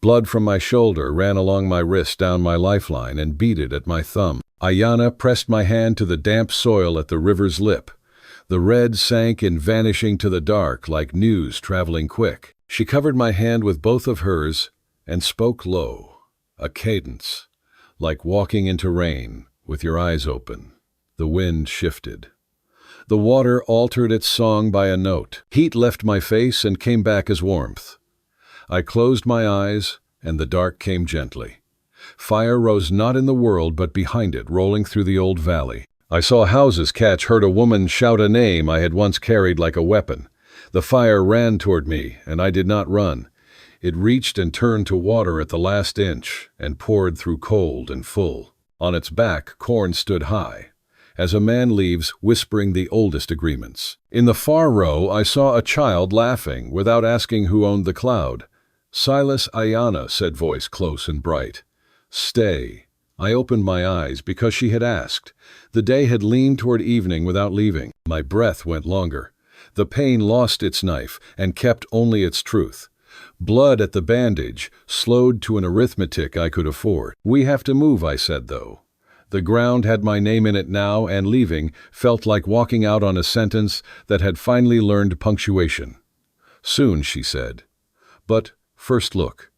Blood from my shoulder ran along my wrist down my lifeline and beaded at my thumb. Ayana pressed my hand to the damp soil at the river's lip. The red sank in, vanishing to the dark like news traveling quick. She covered my hand with both of hers and spoke low, a cadence, like walking into rain with your eyes open. The wind shifted. The water altered its song by a note. Heat left my face and came back as warmth. I closed my eyes, and the dark came gently. Fire rose not in the world but behind it, rolling through the old valley. I saw houses catch, heard a woman shout a name I had once carried like a weapon. The fire ran toward me, and I did not run. It reached and turned to water at the last inch, and poured through cold and full. On its back, corn stood high, as a man leaves, whispering the oldest agreements. In the far row, I saw a child laughing, without asking who owned the cloud. "Silas." Ayana said, voice close and bright. "Stay." I opened my eyes because she had asked. The day had leaned toward evening without leaving. My breath went longer. The pain lost its knife and kept only its truth. Blood at the bandage slowed to an arithmetic I could afford. "We have to move," I said, though. The ground had my name in it now, and leaving felt like walking out on a sentence that had finally learned punctuation. "Soon," she said. "But first look."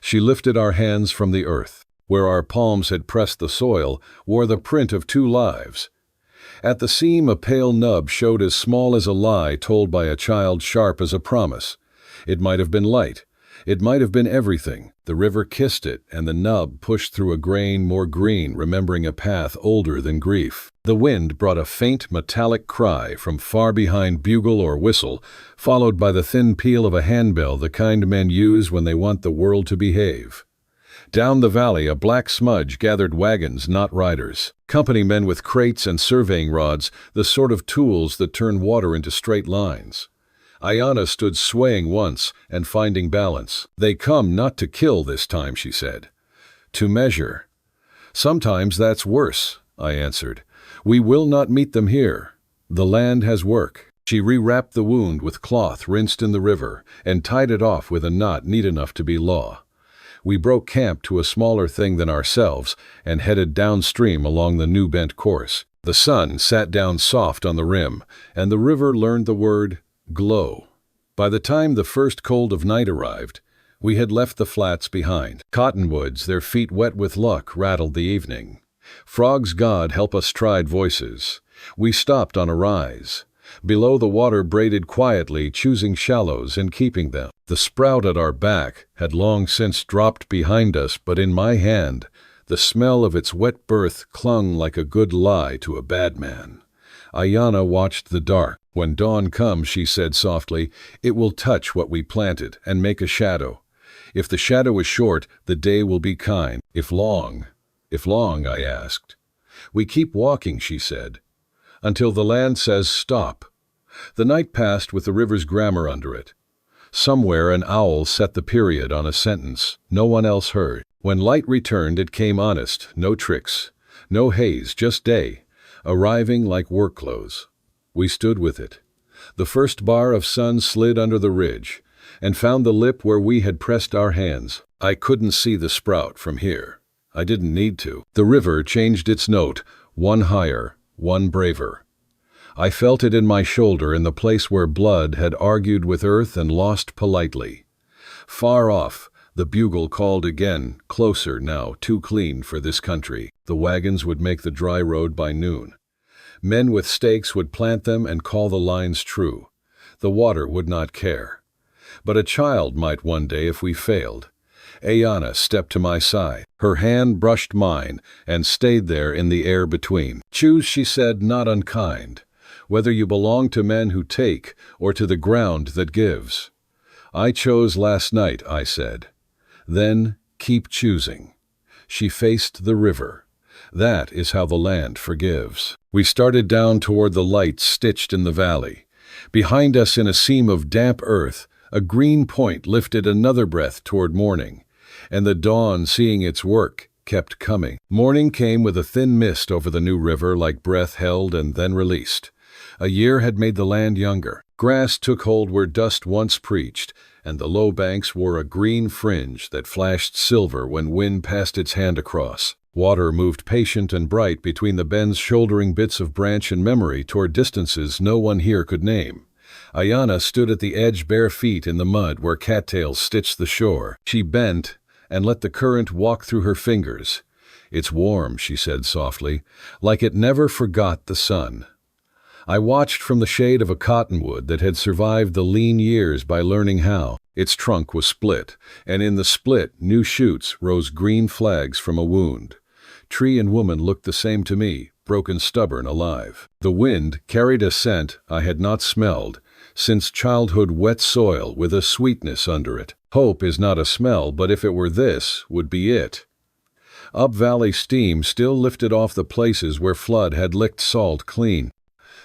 She lifted our hands from the earth. Where our palms had pressed the soil wore the print of 2 lives. At the seam a pale nub showed, as small as a lie told by a child, sharp as a promise. It might have been light. It might have been everything. The river kissed it, and the nub pushed through a grain more green, remembering a path older than grief. The wind brought a faint metallic cry from far behind, bugle or whistle, followed by the thin peal of a handbell, the kind men use when they want the world to behave. Down the valley, a black smudge gathered wagons, not riders. Company men with crates and surveying rods, the sort of tools that turn water into straight lines. Ayana stood swaying once and finding balance. "They come not to kill this time," she said. "To measure." "Sometimes that's worse," I answered. "We will not meet them here. The land has work." She rewrapped the wound with cloth rinsed in the river and tied it off with a knot neat enough to be law. We broke camp to a smaller thing than ourselves and headed downstream along the new bent course. The sun sat down soft on the rim, and the river learned the word glow. By the time the first cold of night arrived, we had left the flats behind. Cottonwoods, their feet wet with luck, rattled the evening. Frogs, God help us, tried voices. We stopped on a rise. Below, the water braided quietly, choosing shallows and keeping them. The sprout at our back had long since dropped behind us, but in my hand, the smell of its wet birth clung like a good lie to a bad man. Ayana watched the dark. "When dawn comes," she said softly, "it will touch what we planted and make a shadow. If the shadow is short, the day will be kind. If long?" "If long?" I asked. "We keep walking," she said, "until the land says stop." The night passed with the river's grammar under it. Somewhere an owl set the period on a sentence no one else heard. When light returned, it came honest, no tricks, no haze, just day, arriving like work clothes. We stood with it. The first bar of sun slid under the ridge, and found the lip where we had pressed our hands. I couldn't see the sprout from here. I didn't need to. The river changed its note, one higher, one braver. I felt it in my shoulder, in the place where blood had argued with earth and lost politely. Far off, the bugle called again, closer now, too clean for this country. The wagons would make the dry road by noon. Men with stakes would plant them and call the lines true. The water would not care. But a child might one day if we failed. Ayana stepped to my side. Her hand brushed mine and stayed there in the air between. Choose, she said, not unkind, whether you belong to men who take or to the ground that gives. I chose last night, I said. Then keep choosing. She faced the river. That is how the land forgives. We started down toward the lights stitched in the valley. Behind us, in a seam of damp earth, a green point lifted another breath toward morning, and the dawn, seeing its work, kept coming. Morning came with a thin mist over the new river, like breath held and then released. A year had made the land younger. Grass took hold where dust once preached, and the low banks wore a green fringe that flashed silver when wind passed its hand across. Water moved patient and bright between the bends, shouldering bits of branch and memory toward distances no one here could name. Ayana stood at the edge, bare feet in the mud where cattails stitched the shore. She bent and let the current walk through her fingers. It's warm, she said softly, like it never forgot the sun. I watched from the shade of a cottonwood that had survived the lean years by learning how. Its trunk was split, and in the split, new shoots rose, green flags from a wound. Tree and woman looked the same to me, broken, stubborn, alive. The wind carried a scent I had not smelled since childhood, wet soil with a sweetness under it. Hope is not a smell, but if it were, this would be it. Up valley steam still lifted off the places where flood had licked salt clean.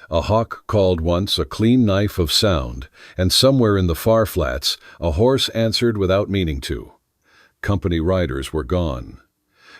A hawk called once, a clean knife of sound, and somewhere in the far flats a horse answered without meaning to. Company riders were gone.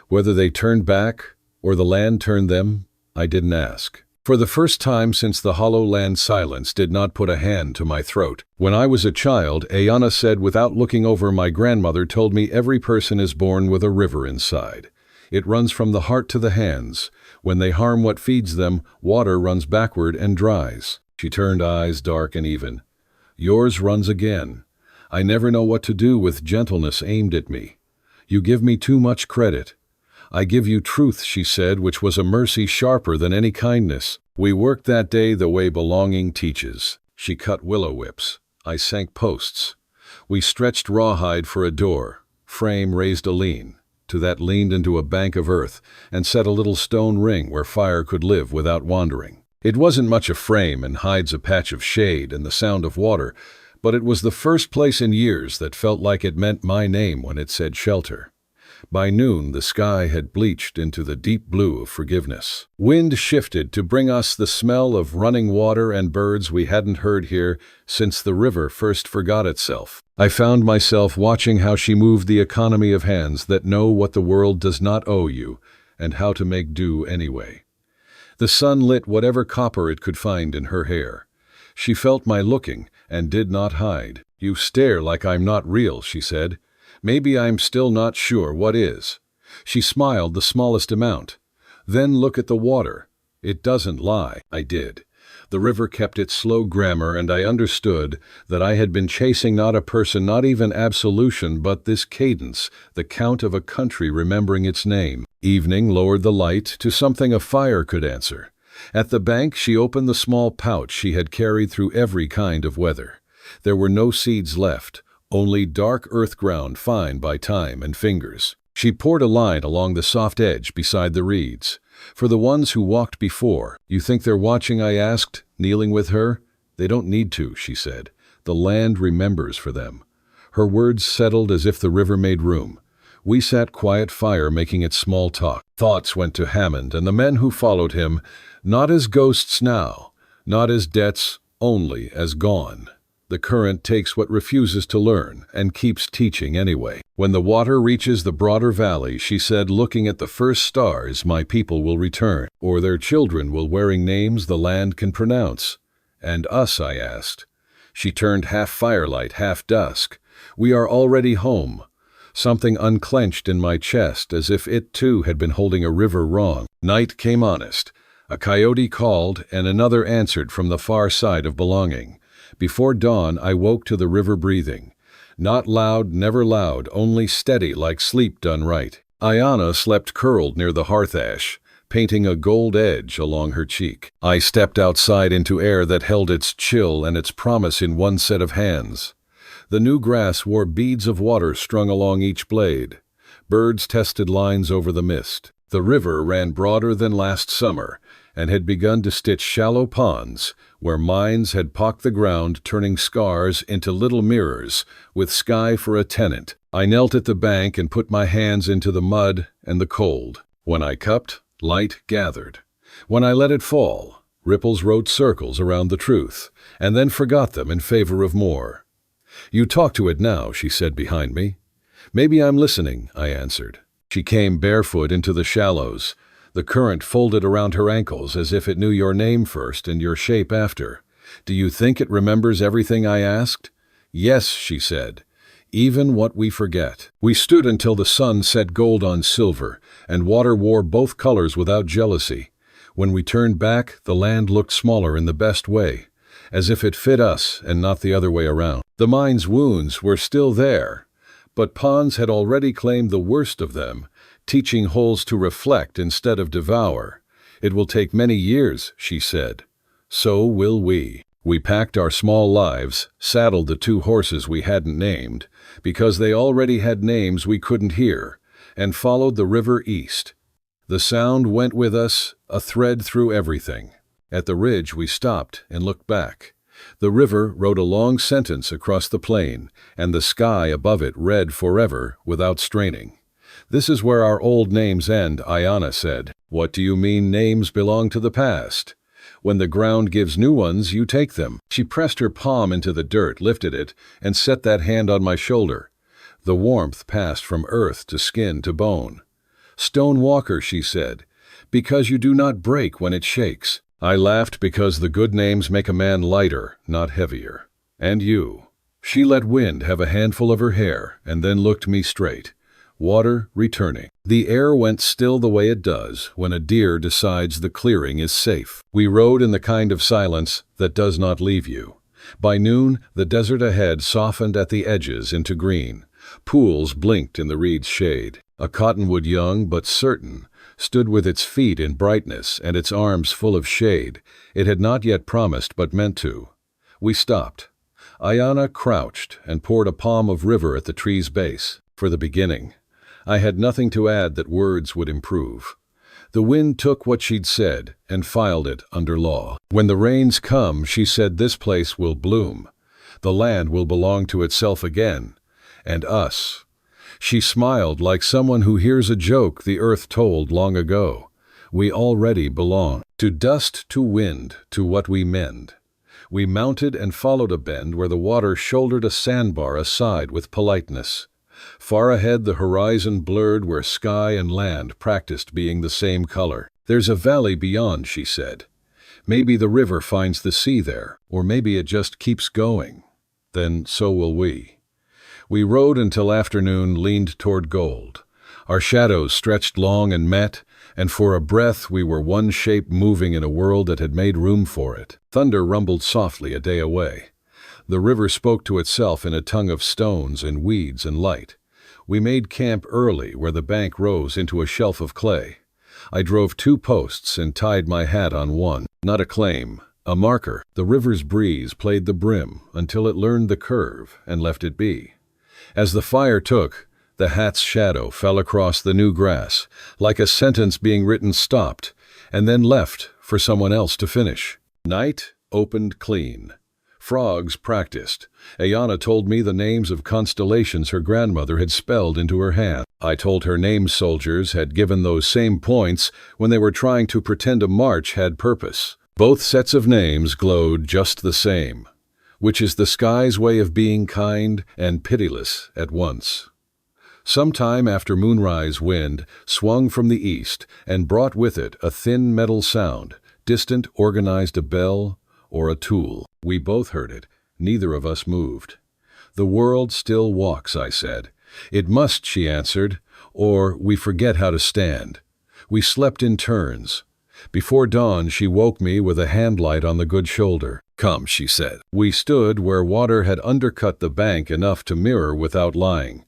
Whether they turned back or the land turned them, I didn't ask. For the first time since the hollow land silence did not put a hand to my throat. When I was a child, Ayana said without looking over, my grandmother told me every person is born with a river inside. It runs from the heart to the hands. When they harm what feeds them, water runs backward and dries. She turned eyes dark and even. Yours runs again. I never know what to do with gentleness aimed at me. You give me too much credit. I give you truth, she said, which was a mercy sharper than any kindness. We worked that day the way belonging teaches. She cut willow whips. I sank posts. We stretched rawhide for a door. Frame raised a lean. To that leaned into a bank of earth, and set a little stone ring where fire could live without wandering. It wasn't much a frame, and hides a patch of shade and the sound of water, but it was the first place in years that felt like it meant my name when it said shelter. By noon, the sky had bleached into the deep blue of forgiveness. Wind shifted to bring us the smell of running water and birds we hadn't heard here since the river first forgot itself. I found myself watching how she moved the economy of hands that know what the world does not owe you and how to make do anyway. The sun lit whatever copper it could find in her hair. She felt my looking and did not hide. You stare like I'm not real, she said. Maybe I'm still not sure what is. She smiled the smallest amount. Then look at the water. It doesn't lie. I did. The river kept its slow grammar, and I understood that I had been chasing not a person, not even absolution, but this cadence, the count of a country remembering its name. Evening lowered the light to something a fire could answer. At the bank she opened the small pouch she had carried through every kind of weather. There were no seeds left. Only dark earth ground fine by time and fingers. She poured a line along the soft edge beside the reeds. For the ones who walked before. You think they're watching, I asked, kneeling with her. They don't need to, she said. The land remembers for them. Her words settled as if the river made room. We sat quiet fire making it small talk. Thoughts went to Hammond and the men who followed him, not as ghosts now, not as debts, only as gone. The current takes what refuses to learn and keeps teaching anyway. When the water reaches the broader valley, she said, looking at the first stars, my people will return, or their children will, wearing names the land can pronounce. And us, I asked. She turned half firelight, half dusk. We are already home. Something unclenched in my chest, as if it too had been holding a river wrong. Night came honest. A coyote called, and another answered from the far side of belonging. Before dawn, I woke to the river breathing. Not loud, never loud, only steady like sleep done right. Ayana slept curled near the hearth ash, painting a gold edge along her cheek. I stepped outside into air that held its chill and its promise in one set of hands. The new grass wore beads of water strung along each blade. Birds tested lines over the mist. The river ran broader than last summer and had begun to stitch shallow ponds where mines had pocked the ground, turning scars into little mirrors with sky for a tenant. I knelt at the bank and put my hands into the mud and the cold. When I cupped, light gathered. When I let it fall, ripples wrote circles around the truth, and then forgot them in favor of more. You talk to it now, she said behind me. Maybe I'm listening, I answered. She came barefoot into the shallows. The current folded around her ankles as if it knew your name first and your shape after. Do you think it remembers everything I asked? Yes, she said. Even what we forget. We stood until the sun set gold on silver, and water wore both colors without jealousy. When we turned back, the land looked smaller in the best way, as if it fit us and not the other way around. The mine's wounds were still there, but ponds had already claimed the worst of them, teaching holes to reflect instead of devour. It will take many years, she said. So will we. We packed our small lives, saddled the 2 horses we hadn't named, because they already had names we couldn't hear, and followed the river east. The sound went with us, a thread through everything. At the ridge we stopped and looked back. The river wrote a long sentence across the plain, and the sky above it read forever without straining. This is where our old names end, Ayana said. What do you mean names belong to the past? When the ground gives new ones, you take them. She pressed her palm into the dirt, lifted it, and set that hand on my shoulder. The warmth passed from earth to skin to bone. Stone Walker, she said, because you do not break when it shakes. I laughed because the good names make a man lighter, not heavier. And you. She let wind have a handful of her hair and then looked me straight. Water returning. The air went still the way it does when a deer decides the clearing is safe. We rode in the kind of silence that does not leave you. By noon, the desert ahead softened at the edges into green. Pools blinked in the reed's shade. A cottonwood young but certain stood with its feet in brightness and its arms full of shade. It had not yet promised but meant to. We stopped. Ayana crouched and poured a palm of river at the tree's base. For the beginning. I had nothing to add that words would improve. The wind took what she'd said and filed it under law. When the rains come, she said, this place will bloom. The land will belong to itself again. And us. She smiled like someone who hears a joke the earth told long ago. We already belong. To dust, to wind, to what we mend. We mounted and followed a bend where the water shouldered a sandbar aside with politeness. Far ahead the horizon blurred where sky and land practiced being the same color. There's a valley beyond, she said. Maybe the river finds the sea there, or maybe it just keeps going. Then so will we. We rode until afternoon leaned toward gold. Our shadows stretched long and met, and for a breath we were one shape moving in a world that had made room for it. Thunder rumbled softly a day away. The river spoke to itself in a tongue of stones and weeds and light. We made camp early where the bank rose into a shelf of clay. I drove 2 posts and tied my hat on one. Not a claim, a marker. The river's breeze played the brim until it learned the curve and left it be. As the fire took, the hat's shadow fell across the new grass, like a sentence being written stopped, and then left for someone else to finish. Night opened clean. Frogs practiced. Ayana told me the names of constellations her grandmother had spelled into her hand. I told her name soldiers had given those same points when they were trying to pretend a march had purpose. Both sets of names glowed just the same. which is the sky's way of being kind and pitiless at once. Sometime after moonrise, wind swung from the east and brought with it a thin metal sound, distant, organized, a bell or a tool. We both heard it. Neither of us moved. "The world still walks," I said. "It must," she answered, "or we forget how to stand." We slept in turns. Before dawn, she woke me with a handlight on the good shoulder. "Come," she said. We stood where water had undercut the bank enough to mirror without lying.